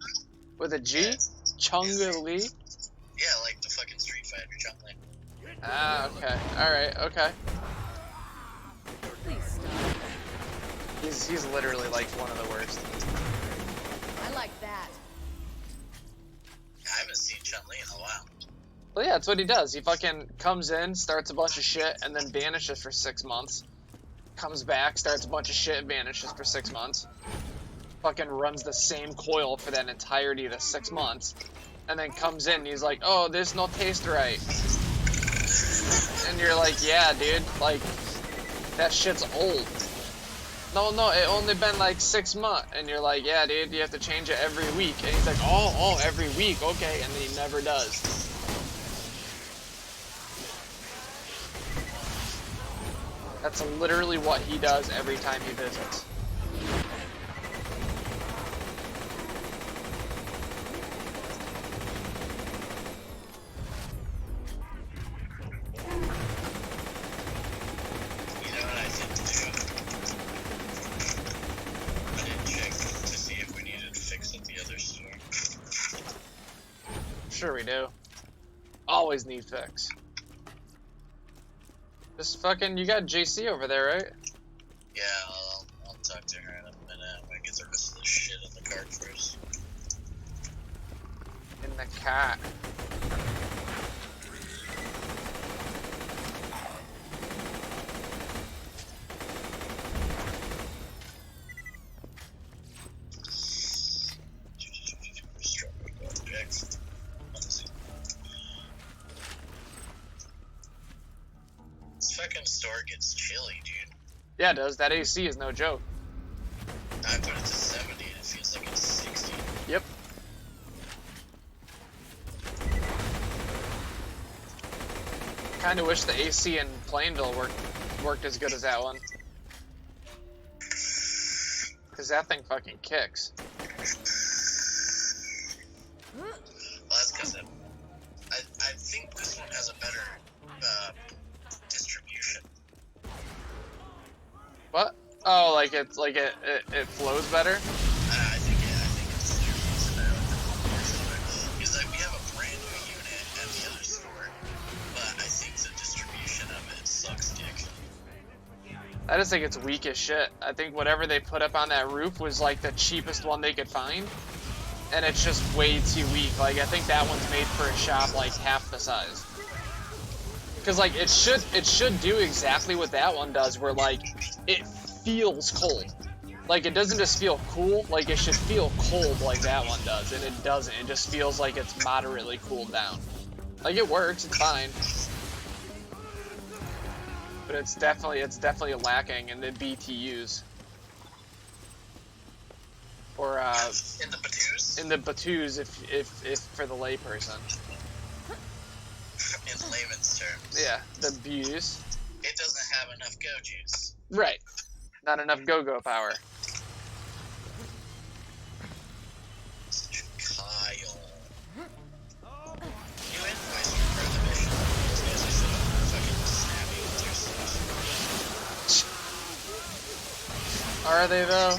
With a G? Yeah. Chung Li? Yeah, like the fucking Street Fighter Chun-Li. Ah, okay. Alright, okay. Please stop. He's literally like one of the worst. I like that. I haven't seen Chun-Li in a while. Well, yeah, that's what he does. He fucking comes in, starts a bunch of shit, and then vanishes for 6 months. Comes back, starts a bunch of shit, vanishes for 6 months. Fucking runs the same coil for that entirety of the 6 months. And then comes in and he's like, oh, this no taste right. And you're like, yeah, dude, like, that shit's old. No, it only been like 6 months. And you're like, yeah, dude, you have to change it every week. And he's like, oh, every week, okay. And then he never does. That's literally what he does every time he visits. You know what I didn't do? I didn't check to see if we needed to fix at the other store. Sure we do. Always need fix. Just fucking, you got JC over there, right? Yeah, I'll talk to her in a minute. I'm gonna get the rest of this shit in the cart first. In the cat. This fucking store gets chilly, dude. Yeah, it does. That AC is no joke. I put it to 70 and it feels like it's 60. Yep. Kinda wish the AC in Plainville worked as good as that one. Cause that thing fucking kicks. Well, that's because I think this one has a better distribution. What? Oh, like it flows better? I think it distributes better because like, we have a brand new unit at the other store, but I think the distribution of it sucks dick. I just think it's weak as shit. I think whatever they put up on that roof was like the cheapest one they could find. And it's just way too weak. Like, I think that one's made for a shop like half the size. Cause like it should do exactly what that one does, where like it feels cold. Like it doesn't just feel cool, like it should feel cold like that one does, and it doesn't. It just feels like it's moderately cooled down. Like it works, it's fine. But it's definitely lacking in the BTUs. Or in the Batus? in the Batus if for the layperson. In layman's terms. Yeah, the Buse. It doesn't have enough go juice. Right. Not enough go-go power. Kyle. You invoiced for the mission. Those guys are so fucking snappy with their stuff. Are they though?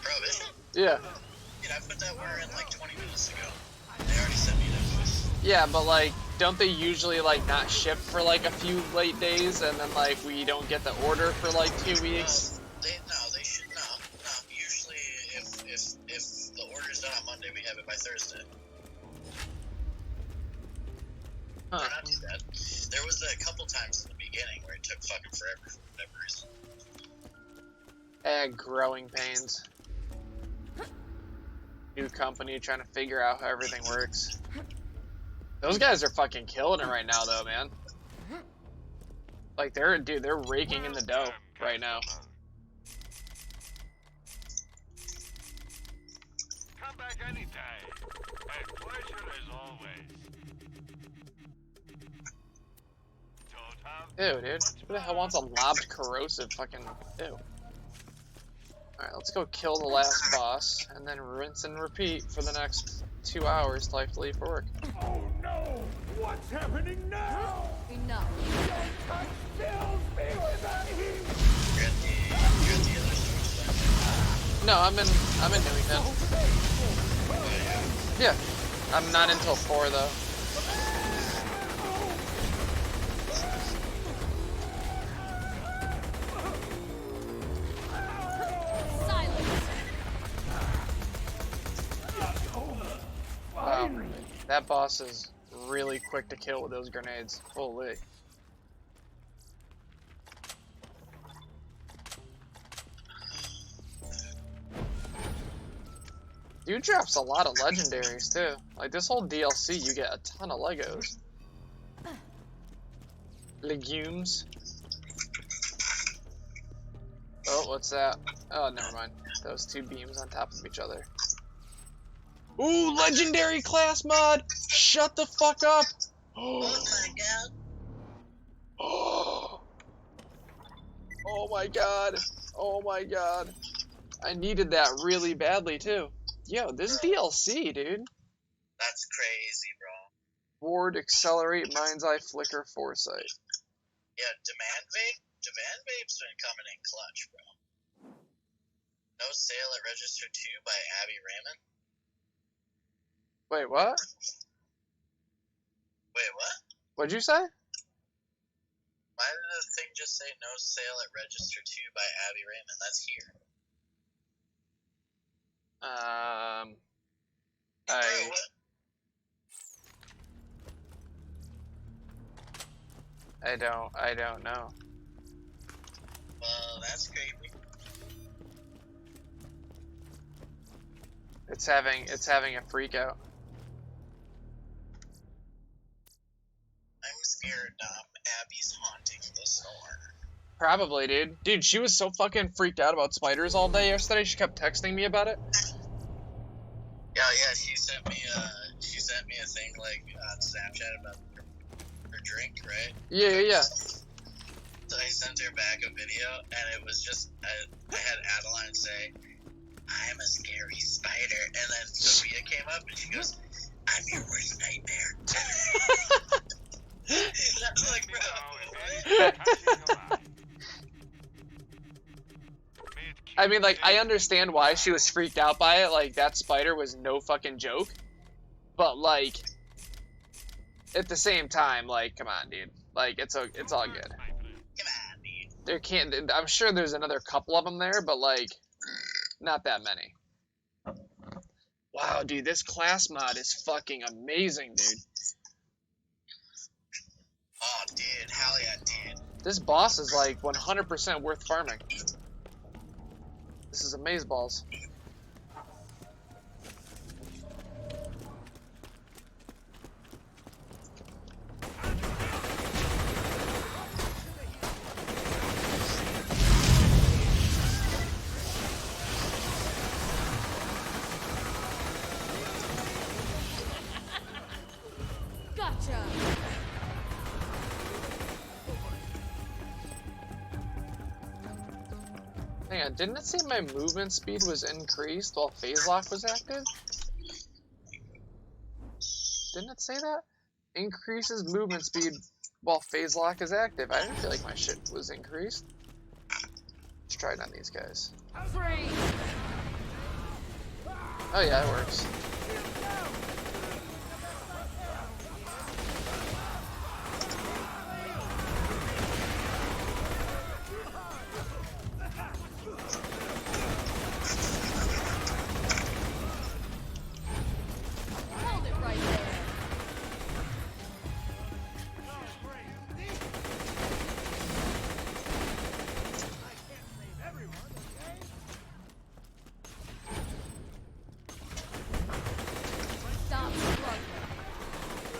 Prohibition? Yeah. Dude, I put that order in like 20 minutes ago. They already sent me an invoice. Yeah, but like, don't they usually like not ship for like a few late days, and then like we don't get the order for like 2 weeks? They should not. No, usually if the order's done on Monday, we have it by Thursday. Huh. Why not do that? There was a couple times in the beginning where it took fucking forever for whatever reason. Growing pains. New company trying to figure out how everything works. Those guys are fucking killing it right now, though, man. Like they're raking in the dough right now. Come back anytime. A pleasure as always. Don't have Ew, dude. Who the hell wants a lobbed corrosive fucking ew? Alright, let's go kill the last boss, and then rinse and repeat for the next 2 hours till I have to leave for work. Oh no! What's happening now? Enough. Touch fills me with unheed. You're at the other store. No, I'm in Newington. Yeah. I'm not until 4 though. Silence. Wow. That boss is really quick to kill with those grenades. Holy. Dude drops a lot of legendaries too. Like this whole DLC, you get a ton of Legos. Legumes. Oh, what's that? Oh, never mind. Those two beams on top of each other. Ooh, legendary class mod! Shut the fuck up! Oh my god. Oh my god. Oh my god. I needed that really badly too. Yo, this DLC, dude. That's crazy, bro. Ward, Accelerate, Mind's Eye, Flicker, Foresight. Yeah, Demand Vape's been coming in clutch, bro. No Sale at Register 2 by Abby Raymond. Wait, what? Wait, what? What'd you say? Why did the thing just say no sale at Register 2 by Abby Raymond? That's here. Bro, what? I don't know. Well, that's creepy. It's having a freak out. I'm scared Abby's haunting the store. Probably, dude. Dude, she was so fucking freaked out about spiders all day yesterday. She kept texting me about it. Yeah, she sent me a thing like on Snapchat about her drink, right? Yeah. So I sent her back a video, and it was just I had Adeline say, up and she goes, I'm your worst nightmare. I'm like, bro. I mean, like, I understand why she was freaked out by it. Like, that spider was no fucking joke. But, like, at the same time, like, come on, dude. Like, it's all good. Come on, dude. There can't. I'm sure there's another couple of them there, but, like, not that many. Wow, dude, this class mod is fucking amazing, dude. Oh, dude. Hell yeah, dude. This boss is, like, 100% worth farming. This is amazeballs. Gotcha. Hang on, didn't it say my movement speed was increased while phase lock was active? Didn't it say that? Increases movement speed while phase lock is active. I didn't feel like my shit was increased. Let's try it on these guys. Free. Oh yeah, it works. Hold it right there. Stop struggling.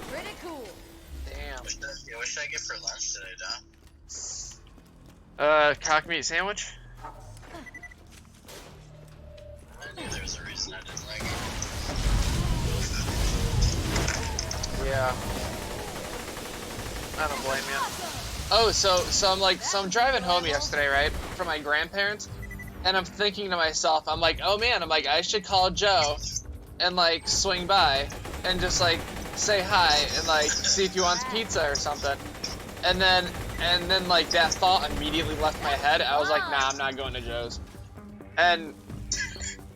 Pretty cool. Damn. What should I get for lunch today, Dom? Cock meat sandwich? I knew there was a reason I didn't like it. Yeah. I don't blame you. Oh, so I'm driving home yesterday, right, from my grandparents, and I'm thinking to myself, I'm like, oh man, I'm like, I should call Joe and like swing by and just like say hi and like see if he wants pizza or something. And then like that thought immediately left my head. I was like, nah, I'm not going to Joe's. And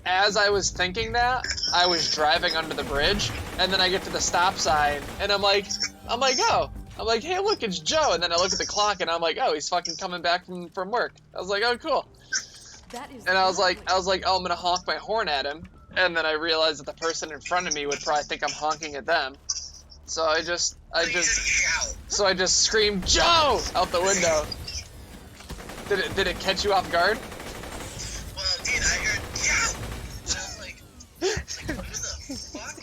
as I was thinking that, I was driving under the bridge, and then I get to the stop sign, and I'm like, oh. I'm like, hey, look, it's Joe. And then I look at the clock, and I'm like, oh, he's fucking coming back from work. I was like, oh, cool. That is And I was like, oh, I'm gonna honk my horn at him. And then I realized that the person in front of me would probably think I'm honking at them. So I just screamed, Joe, out the window. Did it catch you off guard? Well, dude, I heard, yeah! And I was like, who the fuck?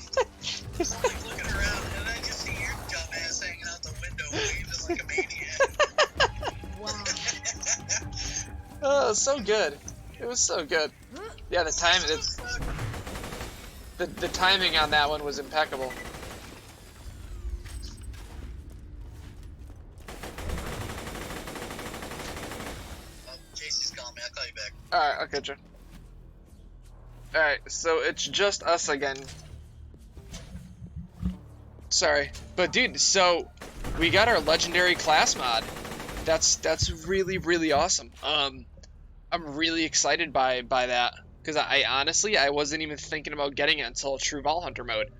I'm like looking around, and I just see your dumbass hanging out the window waving like a maniac. wow. Oh, it was so good. It was so good. Yeah, the timing on that one was impeccable. JC's calling me, I'll call you back. Alright, okay, Joe. Alright, so it's just us again. Sorry. But dude, so we got our legendary class mod. That's really, really awesome. I'm really excited by that. Because I honestly, I wasn't even thinking about getting it until True Vault Hunter mode.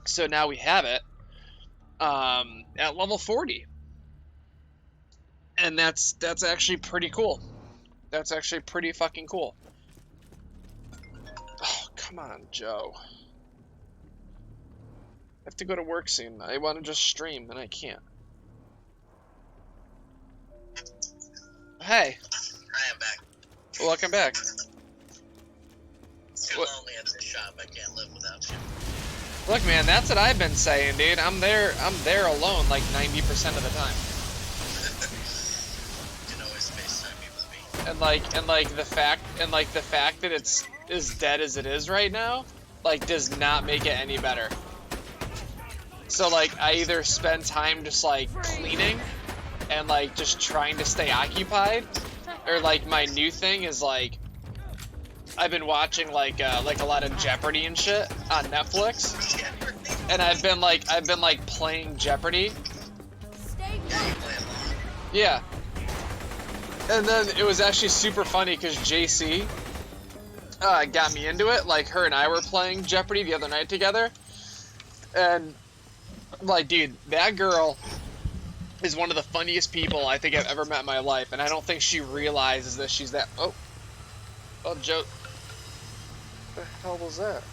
So now we have it at level 40. And that's actually pretty cool. That's actually pretty fucking cool. Oh, come on, Joe. I have to go to work soon. I want to just stream, and I can't. Hey. I am back. Welcome back. Too What? lonely at this shop, I can't live without you. Look, man, that's what I've been saying, dude. I'm there alone like 90% of the time. You can always FaceTime me with me. And like the fact that it's as dead as it is right now, like, does not make it any better. So like I either spend time just like cleaning and like just trying to stay occupied, or like my new thing is like I've been watching like a lot of Jeopardy and shit on Netflix, and I've been like playing Jeopardy. Stay put. Yeah. And then it was actually super funny because JC got me into it. Like, her and I were playing Jeopardy the other night together. And, like, dude, that girl is one of the funniest people I think I've ever met in my life. And I don't think she realizes that she's that... Oh, Joe... What the hell was that?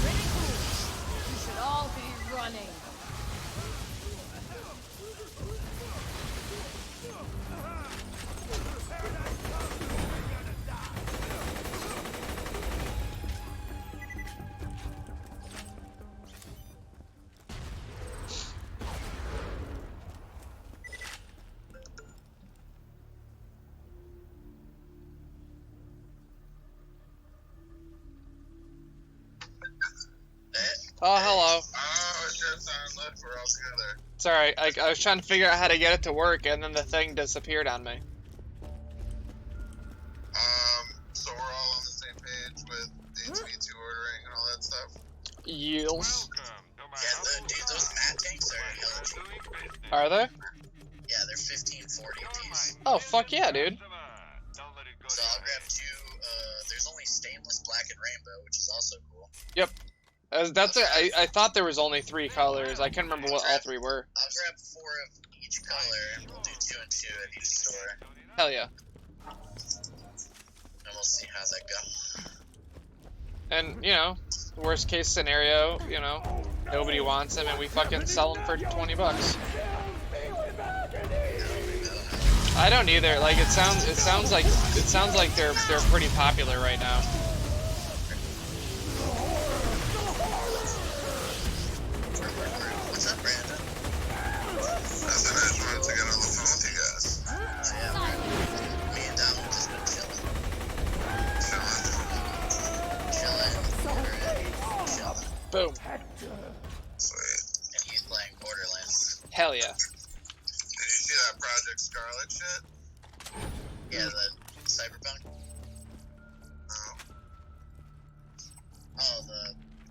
Pretty cool. You should all be running. Oh, hello. Oh, shit, look, we're all together. It's alright. I was trying to figure out how to get it to work, and then the thing disappeared on me. So we're all on the same page with H.V.2 ordering and all that stuff? Yields. Yeah, dude, those mat tanks are hella cheap. Are they? Yeah, they're $15.40 a piece. Oh, fuck yeah, dude. So I'll grab two, there's only stainless, black, and rainbow, which is also cool. Yep. That's it. I thought there was only 3 colors. I couldn't remember what all 3 were. I'll grab 4 of each color, and we'll do 2 and 2 at each store. Hell yeah. And we'll see how that go. And, you know, worst case scenario, you know, nobody wants them and we fucking sell them for 20 bucks. I don't either. Like, it sounds like they're pretty popular right now. What's up, Brandon? Nothing, I just wanted to get on the phone with you guys. Oh, yeah, Brandon. Me and Dom have just been chilling. Chilling. Boom. Sweet. And he's playing Borderlands. Hell yeah. Did you see that Project Scarlet shit? Yeah, the Cyberpunk? Oh. Oh,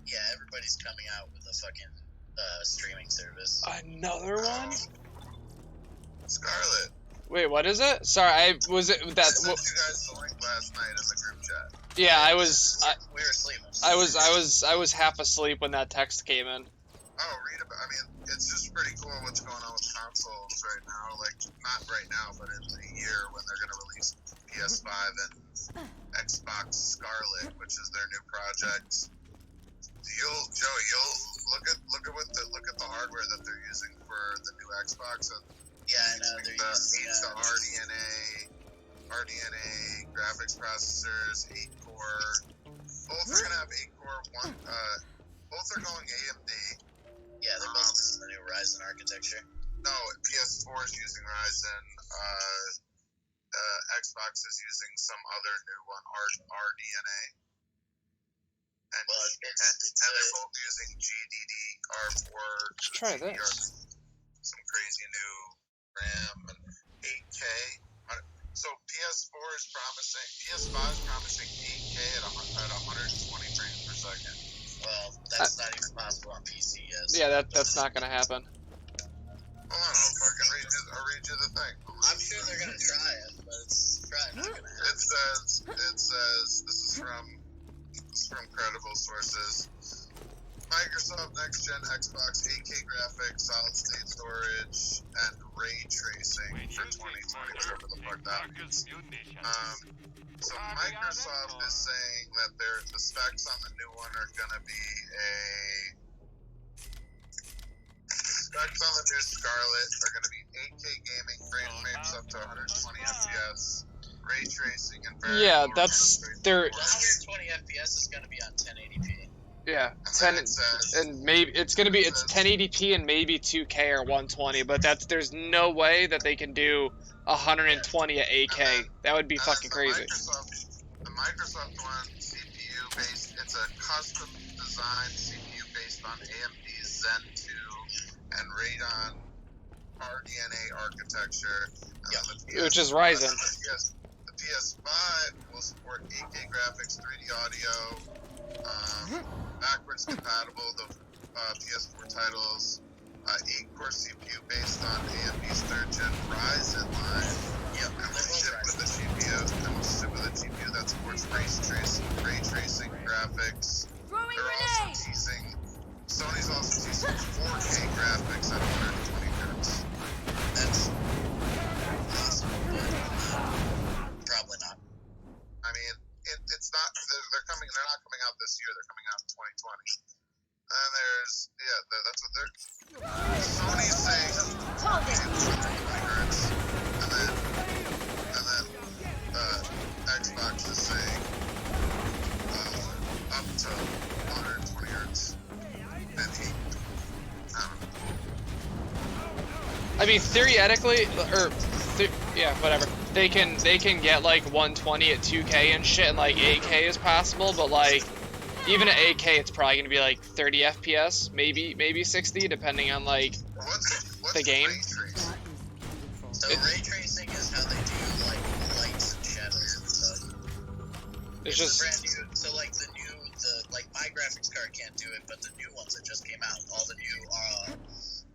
yeah, everybody's coming out with a fucking, streaming service. Another one? Scarlet. Wait, what is it? Sorry, was it that? I sent you guys the link last night in the group chat. Yeah, we were asleep. I was half asleep when that text came in. Oh, read about. I mean, it's just pretty cool what's going on with consoles right now. Like, not right now, but in a year when they're gonna release PS5 and Xbox Scarlet, which is their new project. You'll look at the hardware that they're using for the new Xbox, and yeah, I know they're using the RDNA graphics processors, 8-core. Both are gonna have 8-core. Both are going AMD. Yeah, they're both using the new Ryzen architecture. No, PS4 is using Ryzen. Xbox is using some other new one, RDNA. And they're both using GDDR4. Let's try this. Some crazy new RAM and 8K. So PS5 is promising 8K at 120 frames per second. Well, that's not even possible on PC yet. So Yeah, that's not gonna happen. Hold on, I'll read you the thing. I'm sure they're gonna try it, but it's probably not gonna happen. It says this is from credible sources. Microsoft Next Gen Xbox 8K graphics, solid state storage, and ray tracing for 2020, whatever the fuck that means. So Microsoft is saying that the specs on the new one are gonna be specs on the new Scarlet are gonna be 8K gaming, frame rates up to 120 FPS, ray tracing, and very Yeah, low that's refresh rate. their 120 FPS is gonna be on 1080p. yeah, And 10 then it says, and maybe it's 1080p and maybe 2K or 120, but there's no way that they can do 120 at 8K. That would be fucking crazy. The Microsoft one, CPU based, it's a custom designed CPU based on AMD's Zen 2 and Radeon RDNA architecture. And Which is Ryzen. The PS5 will support 8K graphics, 3D audio, backwards compatible to PS4 titles, 8-core CPU based on AMD's 3rd gen Ryzen line. Yep, and will ship with a GPU that supports ray tracing graphics. Throwing They're also grenade! teasing. Sony's also teasing 4K graphics at 120 hertz. That's possible, but probably not. I mean, it's not. They're not coming out this year. They're coming out in 2020. And that's what they're. Sony's saying 4K 120 hertz, and then Xbox is saying up to 120 hertz and 8. I don't know. I mean, theoretically, yeah, whatever. They can get like 120 at 2K and shit, and like 8K is possible, but like even at 8K, it's probably gonna be like 30 FPS, maybe 60, depending on like What's the game. Ray tracing? So ray tracing is how they do like lights and shadows and stuff. It's just brand new. So like like my graphics card can't do it, but the new ones that just came out, all the new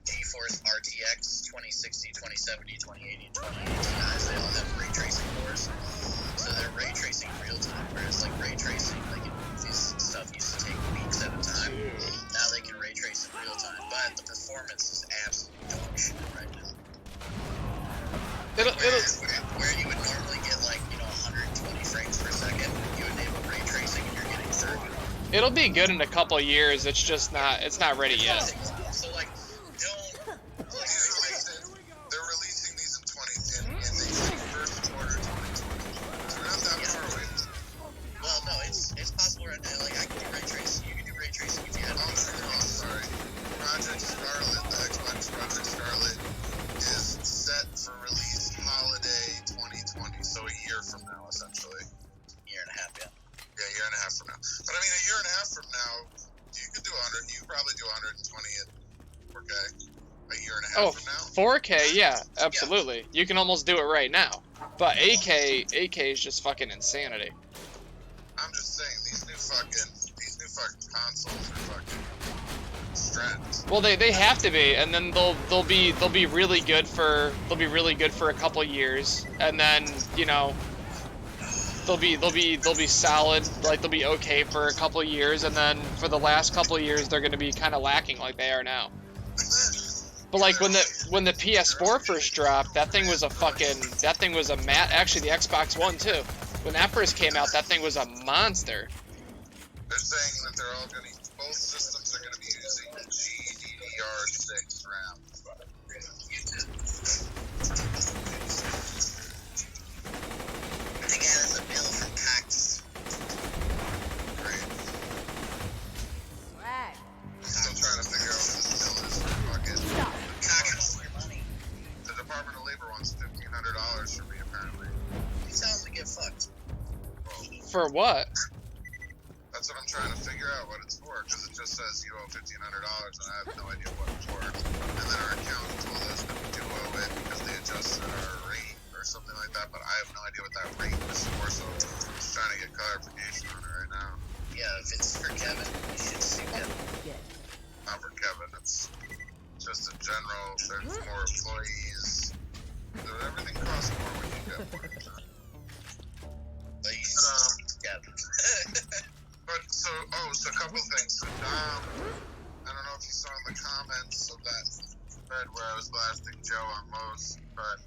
GeForce RTX 2060, 2070, 2080, and 2080 Ti's, they all have ray tracing cores. So they're ray tracing in real time, whereas like ray tracing, like in movies and stuff, used to take weeks at a time. Now they can ray trace in real time, but the performance is absolutely dog shit right now. Where you would normally get like 120 frames per second, you enable ray tracing and you're getting 30. it'll be good in a couple years. It's just not ready yet. So like, they're releasing these in they say first quarter 2020. So we're not that far away. Well, no, it's possible right now. Like I can do ray tracing. You can do ray tracing if you had. Oh, sorry. Project Scarlet, the Xbox Project Scarlet, is set for release holiday 2020, so a year from now, essentially. Year and a half, yeah. Yeah, a year and a half from now. But I mean, a year and a half from now, you could do 100. You could probably do 120 at 4K. A year and a half from now. 4K, yeah, absolutely. You can almost do it right now. But 8K is just fucking insanity. I'm just saying these new fucking consoles are fucking strapped. Well, they have to be, and then they'll be really good for a couple years, and then they'll be solid, like they'll be okay for a couple years, and then for the last couple of years they're gonna be kind of lacking like they are now. But like when the PS4 first dropped, that thing was a actually the Xbox One too. When that first came out, that thing was a monster. They're saying that both systems are gonna be using GDDR6 RAM. I think that is a bill from Cox. Great. Swag. I'm still trying to figure out what this bill is for fucking Cox wants your money. The Department of Labor wants $1,500 from me, apparently. He tells me to get fucked. For what? That's what I'm trying to figure out what it's for, because it just says you owe $1,500, and I have no idea what it's for. And then our accountant told us that we do owe it because they adjusted our rate or something like that, but I have no idea what that rate was for, so I'm just trying to get clarification on it right now. Yeah, if it's for Kevin, you should sue Kevin. Not for Kevin, it's just in general, there's more employees. Everything costs more when you get more. But you Kevin. But so so a couple things. So Dom, I don't know if you saw in the comments of that thread where I was blasting Joe on most, but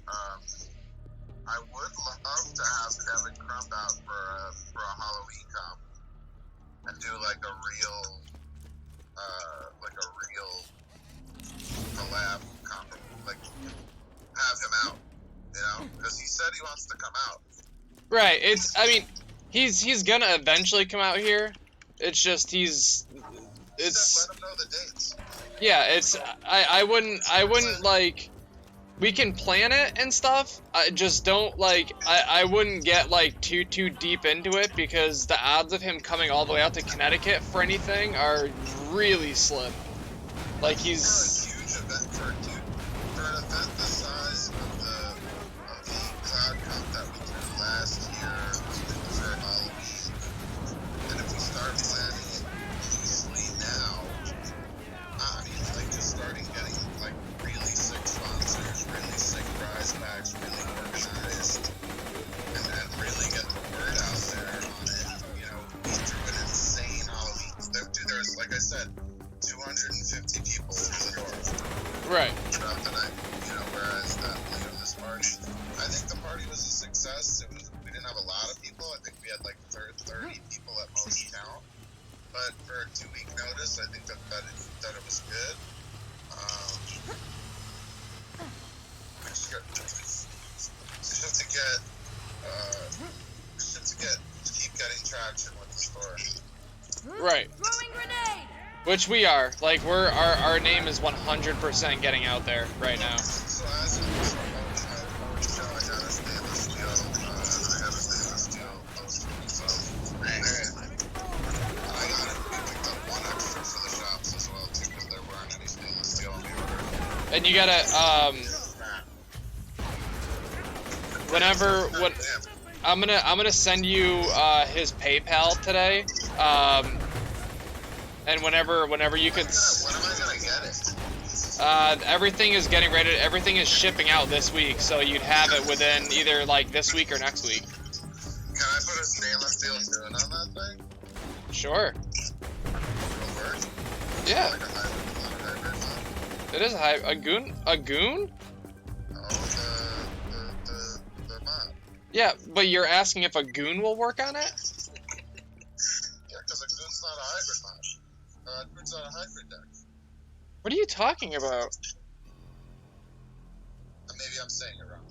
I would love to have Kevin Crump out for a Halloween comp and do like a real collab comp, like have him out, you know, because he said he wants to come out. Right. I mean, he's gonna eventually come out here. It's just Let him know the dates. yeah. I wouldn't like. We can plan it and stuff. I just don't like. I wouldn't get like too deep into it because the odds of him coming all the way out to Connecticut for anything are really slim. Like For a huge event, for an event the size of the cloud comp that we did last year for Halloween, and if we start planning it loosely now, I mean, like just starting getting like really sick sponsors, really sick prize packs, really organized, and really get the word out there on it. You know, we threw an insane Halloween. There's, like I said, 250 people through the door. right. Throughout the night, you know, whereas this party, I think the party was a success. We didn't have a lot of people. I think we had like 30 people at most count. But for a 2-week notice, I think that it was good. Keep getting traction with the store. Right. Throwing grenade! Which we are. Like our name is 100% getting out there right now. So as I got a stainless steel, and I got it. We picked up one extra for the shops as well too, because there weren't any stainless steel on the order. And you gotta when I'm gonna send you his PayPal today. And whenever you could. When am I gonna get it? Everything is getting ready. Everything is shipping out this week, so you'd have it within either like this week or next week. Can I put a stainless steel tune on that thing? Sure. It'll work? Yeah. Like a hybrid mod? It is a goon. A goon? Oh, the mod. Yeah, but you're asking if a goon will work on it? Yeah, because a goon's not a hybrid mod. It's not a hybrid deck. What are you talking about? Maybe I'm saying it wrong.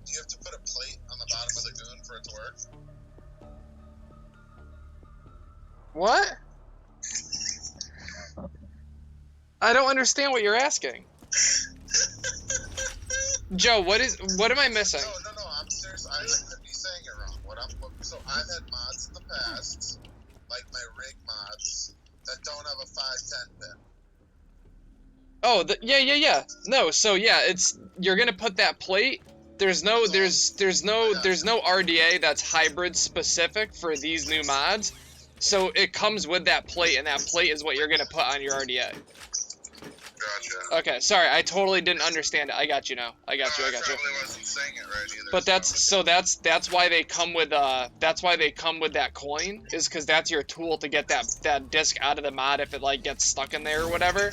Do you have to put a plate on the bottom of the goon for it to work? What? I don't understand what you're asking. Joe, what am I missing? No, I'm serious. I could be saying it wrong. So I've had mods in the past, like my rig mods, that don't have a 510 pin. Oh, yeah. No, so yeah, you're gonna put that plate. There's no RDA that's hybrid specific for these new mods. So it comes with that plate, and that plate is what you're gonna put on your RDA. Gotcha. Okay, sorry, I totally didn't understand it. I got you now. I got you. I probably wasn't saying it right either. But that's why they come with that coin, is because that's your tool to get that disc out of the mod if it like gets stuck in there or whatever.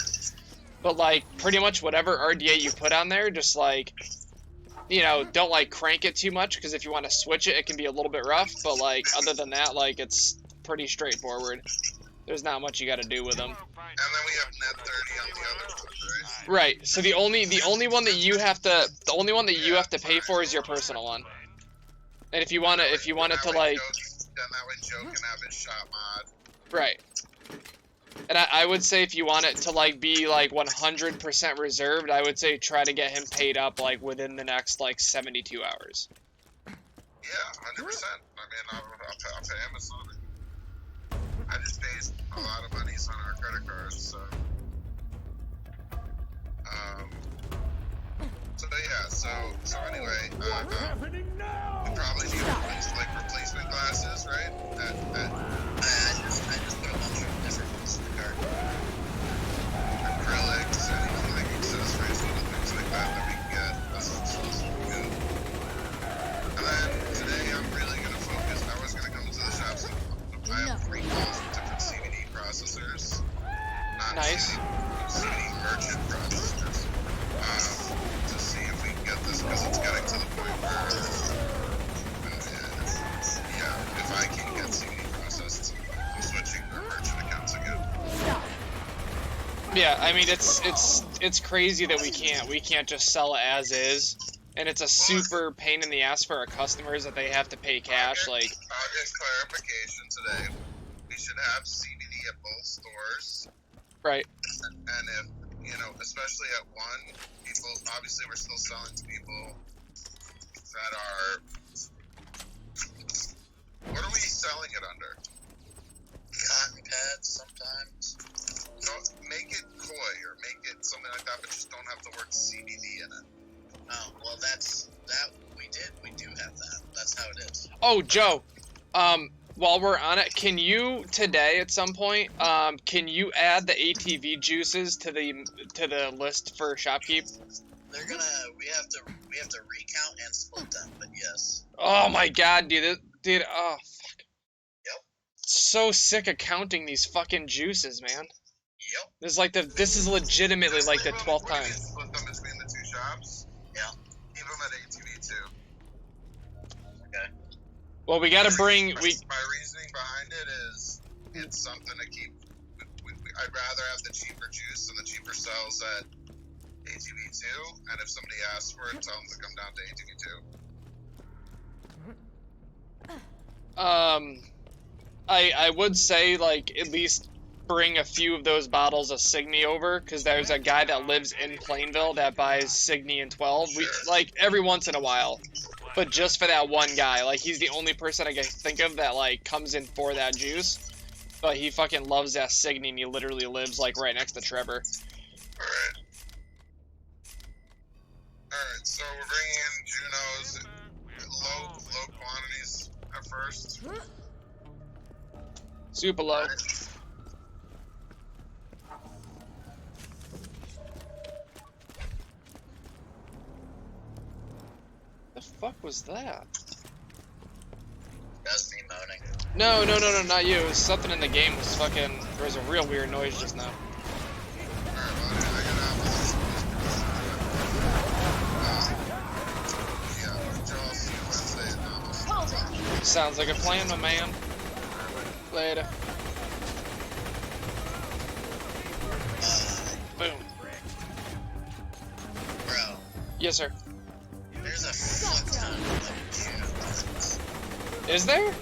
But like pretty much whatever RDA you put on there, just like, you know, don't like crank it too much, because if you want to switch it, it can be a little bit rough. But like other than that, like it's pretty straightforward. There's not much you got to do with them. And then we have net 30 on the other ones, right? Right. So the only one that you have to pay for is your personal one. And if you want it to like. Then that way Joe can have his shot mod. Right. And I would say if you want it to like be like 100% reserved, I would say try to get him paid up like within the next like 72 hours. Yeah, 100%. I mean, I'll pay Amazon. I just paid a lot of monies on our credit cards, so. So anyway, What's happening now? we probably need replacement glasses, right? I just put a bunch of different ones in the cart. Acrylics, anything like accessories, little things like that we can get. That's also good. And then today I'm really gonna focus. I was gonna come to the shops. I have 3 calls processors. Not Nice. CD merchant processors. To see if we can get this, because it's getting to the point where, yeah, if I can't get CD processed, I'm switching to merchant accounts again. Yeah, I mean it's crazy that we can't just sell it as is, and it's a super pain in the ass for our customers that they have to pay cash. Like, I'll get clarification today. We should have CBD at both stores. right? And if, especially at one, people, obviously we're still selling to people that are, what are we selling it under? Cotton pads sometimes. No, make it koi or make it something like that, but just don't have the word CBD in it. Oh, well, we do have that. That's how it is. Oh, Joe, while we're on it, can you today at some point, can you add the ATV juices to the list for Shopkeep? We have to recount and split them, but yes. Oh my God, dude, oh fuck. Yep. So sick of counting these fucking juices, man. Yep. This is legitimately like the 12th time. Split them between the two shops. Yeah. Keep them at ATV too. Okay. Well, we gotta bring My reasoning behind it is it's something to keep. I'd rather have the cheaper juice and the cheaper cells at ATV 2, and if somebody asks for it, tell them to come down to ATV 2. I would say, like, at least bring a few of those bottles of Signy over, because there's a guy that lives in Plainville that buys Signy in 12. We, like, every once in a while. But just for that one guy. Like, he's the only person I can think of that, like, comes in for that juice. But he fucking loves that Signy, and he literally lives, like, right next to Trevor. Alright, so we're bringing in Junos low quantities at first. Super low. The fuck was that? That's me moaning. No, not you. It was something in the game was fucking... There was a real weird noise just now. Sounds like a plan, my man. Later. Boom. Bro, Yes, sir. there's a fuck ton of Junos. Is there?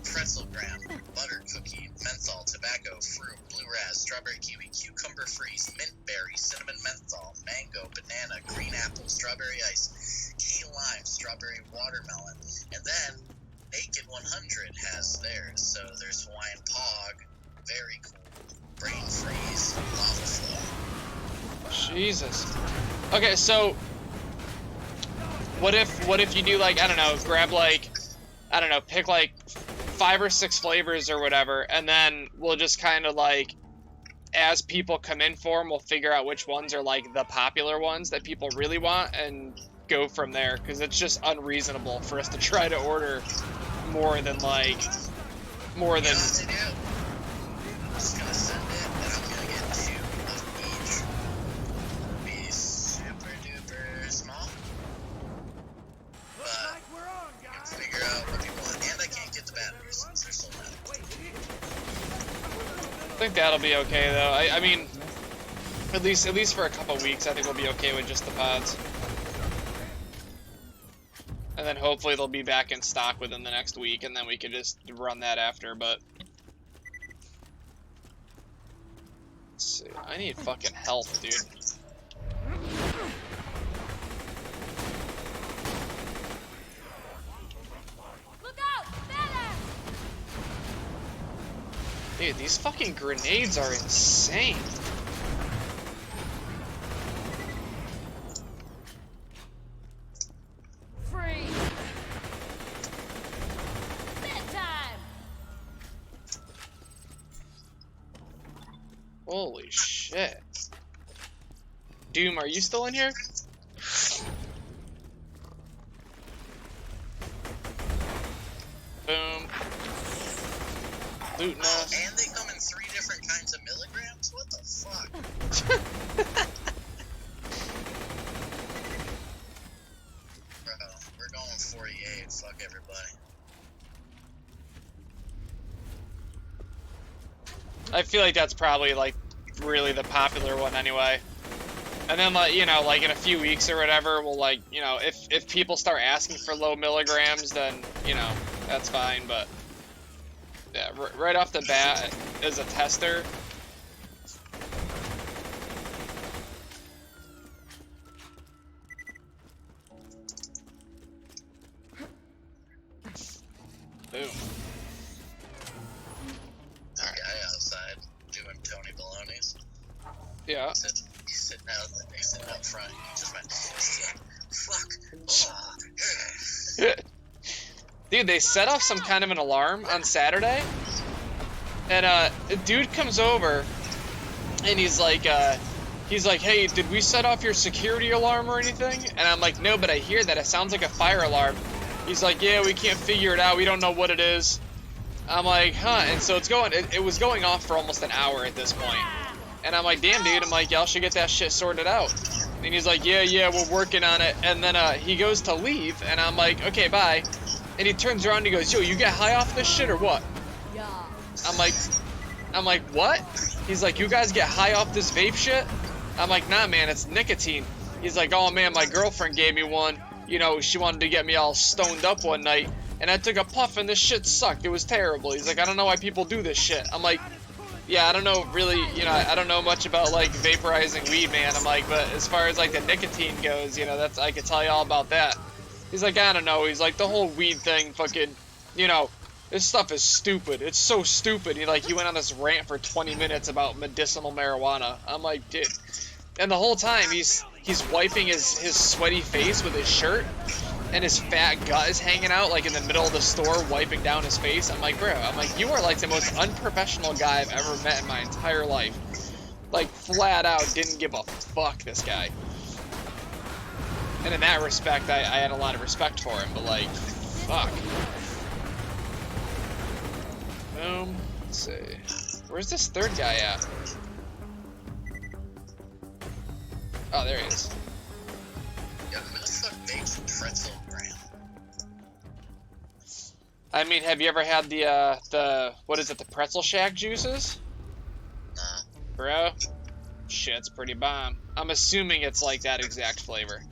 Pretzel gram, butter cookie, menthol, tobacco, fruit, blue raz, strawberry kiwi, cucumber freeze, mint berry, cinnamon menthol, mango, banana, green apple, strawberry ice, key lime, strawberry watermelon, and then Naked 100 has theirs. So there's Hawaiian Pog, very cool, brain freeze, lava flow. Jesus. Okay, so what if you do, like, I don't know, grab, like, I don't know, pick like 5 or 6 flavors or whatever, and then we'll just kind of, like, as people come in for them, we'll figure out which ones are, like, the popular ones that people really want and go from there, because it's just unreasonable for us to try to order more than You know what to do? I'm just gonna send it, and I'm gonna get 2 of each. It'll be super duper small. But We're on, I can guys. figure out what people want, and I can't get the batteries since they're sold out. I think that'll be okay, though. I mean, at least for a couple weeks, I think we'll be okay with just the pods. And then hopefully they'll be back in stock within the next week, and then we can just run that after, but... Let's see. I need fucking health, dude. Look out! Fella! Dude, these fucking grenades are insane. Freeze! Bedtime! Holy shit. Doom, are you still in here? Boom. Loot Oh, nest. and they come in 3 different kinds of milligrams? What the fuck? Bro, we're going 48. Fuck everybody. I feel like that's probably like really the popular one anyway. And then like, you know, like in a few weeks or whatever, we'll like, you know, if people start asking for low milligrams, then, you know, that's fine, but yeah, right off the bat as a tester, boom. This guy outside doing Tony Baloney's. Yeah. He's sitting out front. He just went, fuck. Dude, they set off some kind of an alarm on Saturday, and a dude comes over, and he's like, hey, did we set off your security alarm or anything? And I'm like, no, but I hear that. It sounds like a fire alarm. He's like, yeah, we can't figure it out. We don't know what it is. I'm like, huh? And so it was going off for almost an hour at this point. And I'm like, damn, dude. I'm like, y'all should get that shit sorted out. And he's like, yeah, we're working on it. And then he goes to leave, and I'm like, okay, bye. And he turns around and he goes, yo, you get high off this shit or what? Yeah. I'm like, what? He's like, you guys get high off this vape shit? I'm like, nah, man, it's nicotine. He's like, oh, man, my girlfriend gave me one. You know, she wanted to get me all stoned up one night. And I took a puff, and this shit sucked. It was terrible. He's like, I don't know why people do this shit. I'm like, yeah, I don't know really, you know, I don't know much about, like, vaporizing weed, man. I'm like, but as far as, like, the nicotine goes, you know, that's, I could tell you all about that. He's like, I don't know. He's like, the whole weed thing fucking, you know, this stuff is stupid. It's so stupid. He went on this rant for 20 minutes about medicinal marijuana. I'm like, dude. And the whole time he's wiping his sweaty face with his shirt, and his fat gut is hanging out like in the middle of the store wiping down his face. I'm like, bro, you are like the most unprofessional guy I've ever met in my entire life. Like, flat out didn't give a fuck, this guy. And in that respect, I had a lot of respect for him, but like, fuck. Boom. Let's see. Where's this third guy at? Oh, there he is. Yo, who the fuck makes pretzel gram? I mean, have you ever had the what is it, the Pretzel Shack juices? Nah. Bro? Shit's pretty bomb. I'm assuming it's like that exact flavor.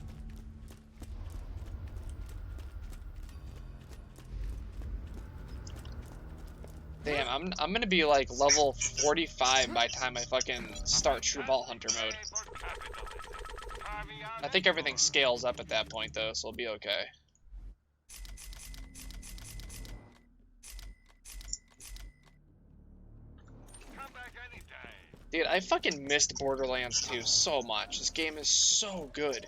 Damn, I'm gonna be like level 45 by the time I fucking start True Vault Hunter mode. I think everything scales up at that point though, so it'll be okay. Dude, I fucking missed Borderlands 2 so much. This game is so good.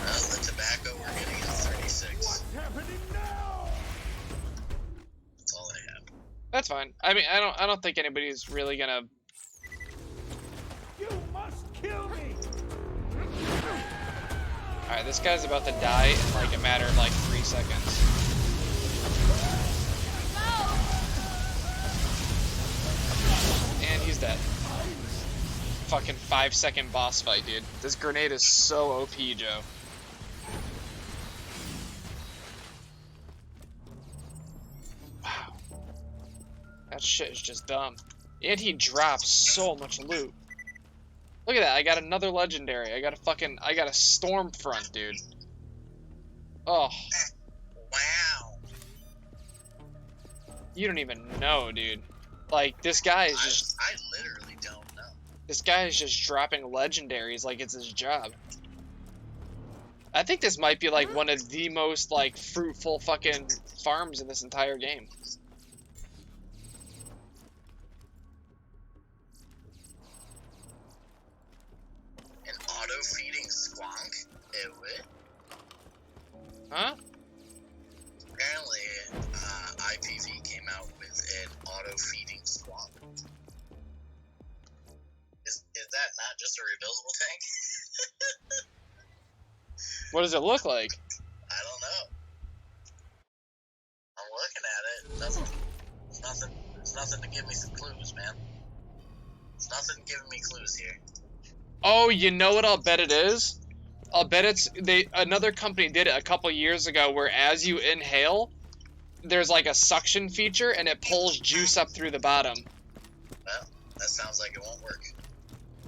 The tobacco we're getting is 36. What's happening now? That's all I have. That's fine. I mean, I don't think anybody's really gonna. You must kill me. All right, this guy's about to die in like a matter of like 3 seconds. And he's dead. Fucking 5-second boss fight, dude. This grenade is so OP, Joe. Wow. That shit is just dumb. And he drops so much loot. Look at that, I got another legendary. I got a Stormfront, dude. Oh. Wow. You don't even know, dude. Like, this guy is just... I literally don't know. This guy is just dropping legendaries like it's his job. I think this might be like one of the most like fruitful fucking farms in this entire game. An auto-feeding squonk? Ew. Huh? Apparently, IPV came out with an auto-feeding squonk. Is that not just a rebuildable tank? What does it look like? I don't know. I'm looking at it. There's nothing to give me some clues, man. There's nothing giving me clues here. Oh, you know what I'll bet it is? I'll bet it's another company did it a couple years ago where as you inhale, there's like a suction feature and it pulls juice up through the bottom. Well, that sounds like it won't work.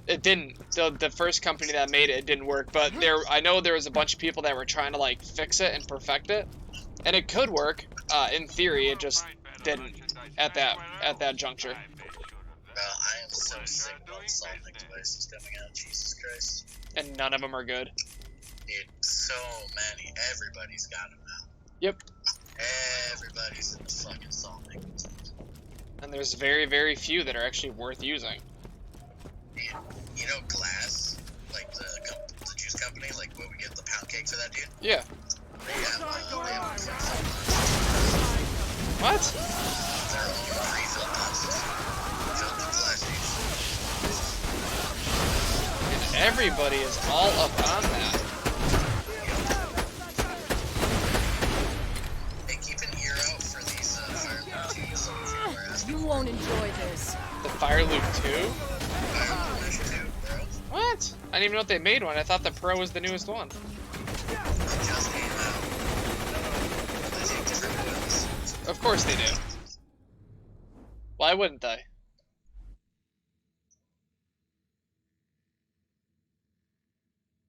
It didn't. The first company that made it didn't work, but I know there was a bunch of people that were trying to like fix it and perfect it, and it could work. In theory, it just didn't at that juncture. Well, I am so sick of all the solving devices coming out. Jesus Christ. And none of them are good. Dude, so many. Everybody's got them now. Yep. Everybody's in the fucking solving. And there's very, very few that are actually worth using. Dude, you know Glass? Like the juice company? Like what we get the pound cake for that dude? Yeah. They have What? their own refill boxes. Filled with glass juice. And everybody is all up on that. Hey, keep an ear out for these fire tubes if you are asking. You won't enjoy this. The Fire Loop 2? Fire Flash 2, bro. What? I didn't even know if they made one. I thought the Pro was the newest one. It just came out. They take different ones. Of course they do. Why wouldn't they?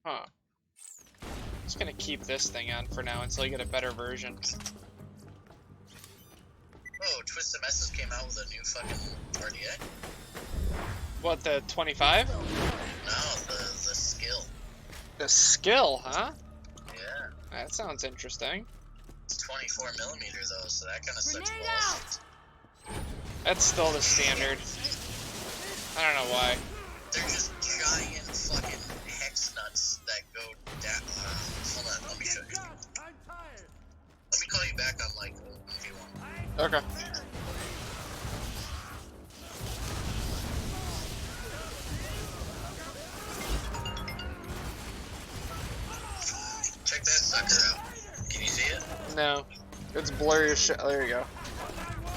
Huh. Just gonna keep this thing on for now until I get a better version. Oh, Twisted Messes came out with a new fucking RDA? What, the 25? No, the skill. The skill, huh? Yeah. That sounds interesting. It's 24 millimeter though, so that kind of sucks Grenade balls. That's still the standard. I don't know why. They're just giant fucking hex nuts that go down. Hold on, let me show you. I'm tired. Let me call you back on like V1. Okay. Check that sucker out. Can you see it? No. It's blurry as shit. There you go.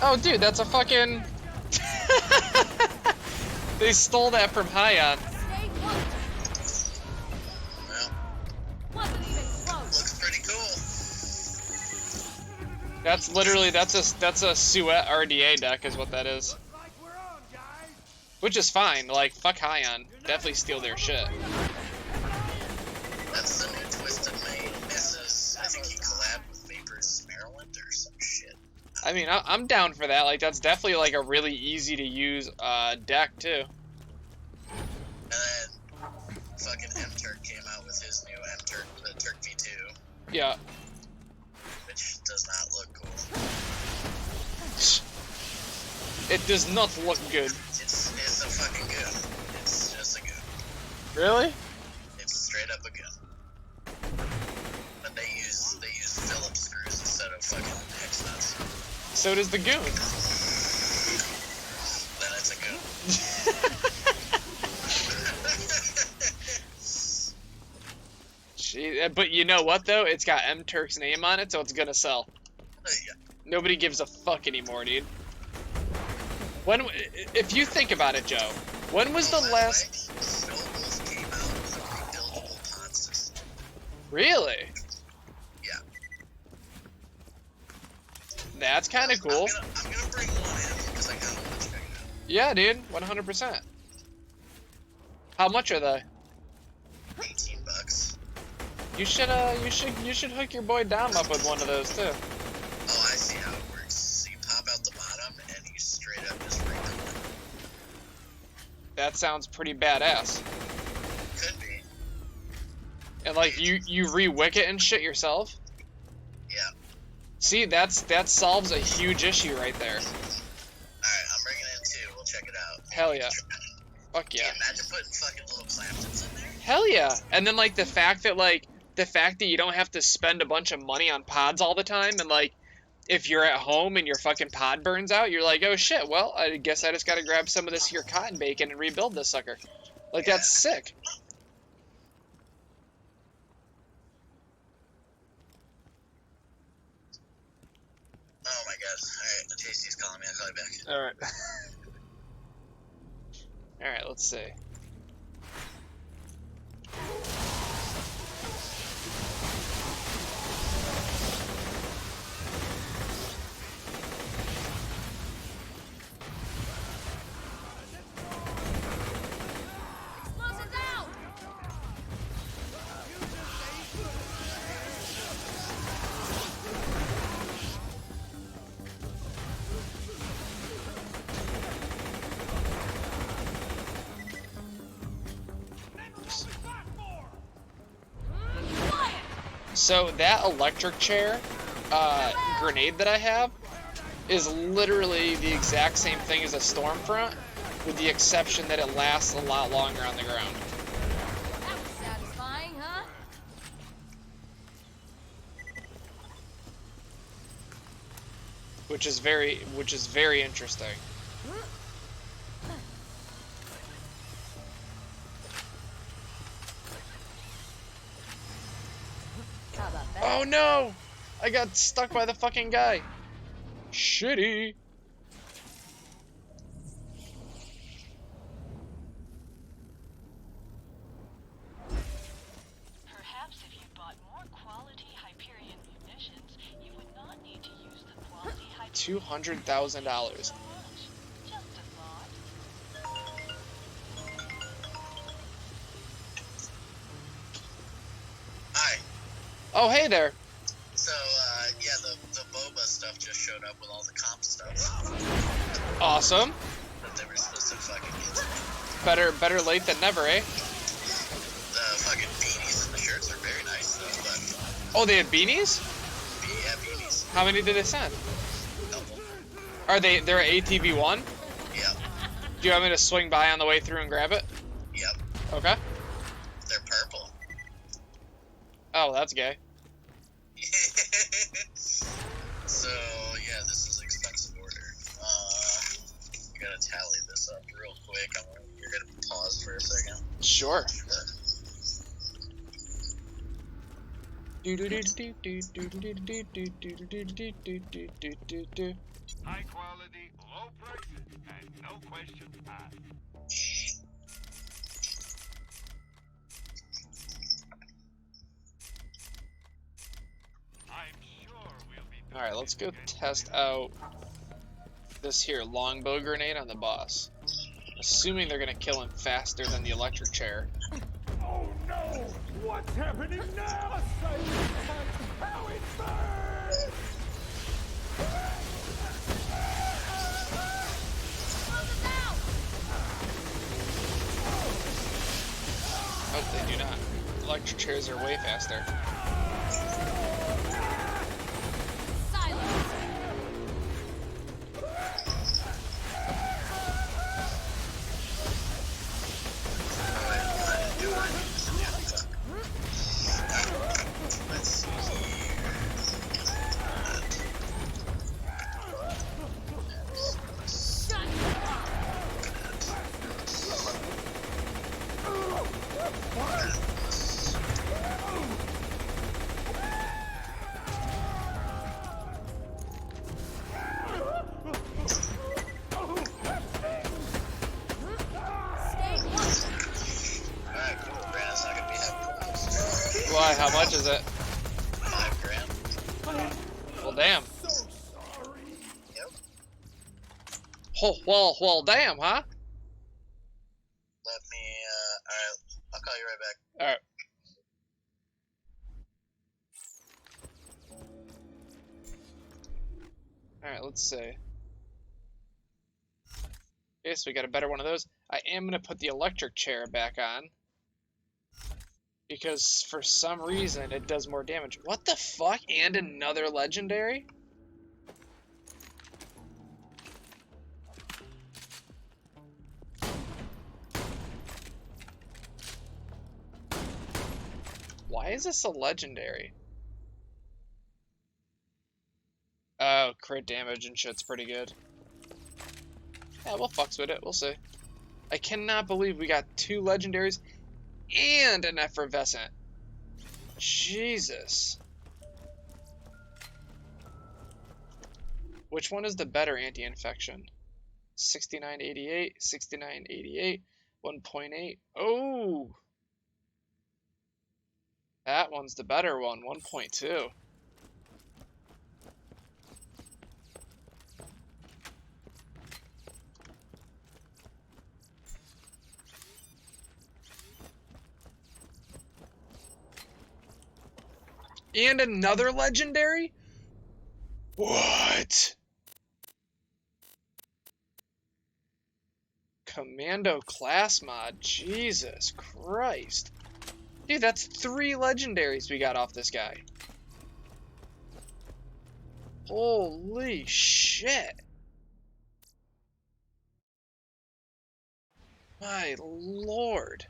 Oh, dude, that's a fucking... They stole that from Hyon. Stay put. Well, Wasn't even close. looks pretty cool. That's literally, that's a Suet RDA deck is what that is. Like we're on, guys. Which is fine, like, fuck Hyon. Definitely steal their shit. That's the new Twisted Messes. I think he collabed with Vapors Maryland or some shit. I mean, I'm down for that. Like, that's definitely, like, a really easy to use deck, too. And then fucking M-Turk came out with his new M-Turk, the Turk V2, Yeah. which does not look cool. It does not look good. It's a fucking goon. It's just a goon. Really? It's straight up a goon. But they use Phillips screws instead of fucking hex nuts. So does the goon. Then it's a goon. Gee, but you know what, though? It's got M-Turk's name on it, so it's gonna sell. Yeah. Nobody gives a fuck anymore, dude. If you think about it, Joe, when was the By last... way, Snowballs came out with a rebuildable pod system. Really? Yeah. That's kind of cool. I'm gonna bring one in because I kind of want to check it out. Yeah, dude, 100%. How much are they? $18. You should hook your boy Dom up with one of those too. Oh, I see how it works. So you pop out the bottom and you straight up just rebuild it. That sounds pretty badass. Could be. And like you re-wick it and shit yourself. Yeah. See, that solves a huge issue right there. Alright, I'm bringing in two. We'll check it out. Hell yeah. Fuck yeah. Can't imagine putting fucking little Clamptons in there. Hell yeah. And then like the fact that you don't have to spend a bunch of money on pods all the time, and like if you're at home and your fucking pod burns out, you're like, oh shit, well, I guess I just gotta grab some of this here cotton bacon and rebuild this sucker. Like, Yeah. that's sick. Alright, JC's calling me. I'll call you back. Alright. Alright, let's see. Explosives out! So that electric chair grenade that I have is literally the exact same thing as a Stormfront, with the exception that it lasts a lot longer on the ground. That was satisfying, huh? Which is very interesting. How about that? Oh no! I got stuck by the fucking guy. Shitty. Perhaps if you bought more quality Hyperion munitions, you would not need to use the quality Hyperion. $200,000. Just a thought. Hi. Oh, hey there. So, yeah, the boba stuff just showed up with all the comp stuff Awesome. that they were supposed to fucking get to. Better late than never, eh? The fucking beanies and the shirts are very nice, though, but Oh, they had beanies? yeah, beanies. How many did they send? Couple. They're at ATV1? Yep. Do you want me to swing by on the way through and grab it? Yep. Okay. They're purple. Oh, that's gay. So, yeah, this is an expensive order. I gotta tally this up real quick. You're gonna pause for a second. Sure. High quality, low prices, and no questions asked. I'm sure we'll be. Alright, let's go test out this here longbow grenade on the boss. Assuming they're gonna kill him faster than the electric chair. Oh no! What's happening now? How it burns! Explosives out! Oh, they do not. Electric chairs are way faster. Silence! Let's see Shut up! Stay one. Alright, cool. Brandon's not gonna be happy with this. Why? How much is it? $5 grand. Well, damn. So sorry. Yep. Well, damn, huh? Let me, alright. I'll call you right back. Alright. Alright, let's see. Okay, so we got a better one of those. I am going to put the electric chair back on. Because for some reason it does more damage. What the fuck? And another legendary? Why is this a legendary? Oh, crit damage and shit's pretty good. Yeah, we'll fucks with it. We'll see. I cannot believe we got 2 legendaries and an effervescent. Jesus. Which one is the better anti-infection? 6988, 6988, 1.8. Oh! That one's the better one, 1.2. And another legendary? What? Commando class mod, Jesus Christ. Dude, that's 3 legendaries we got off this guy. Holy shit. My lord.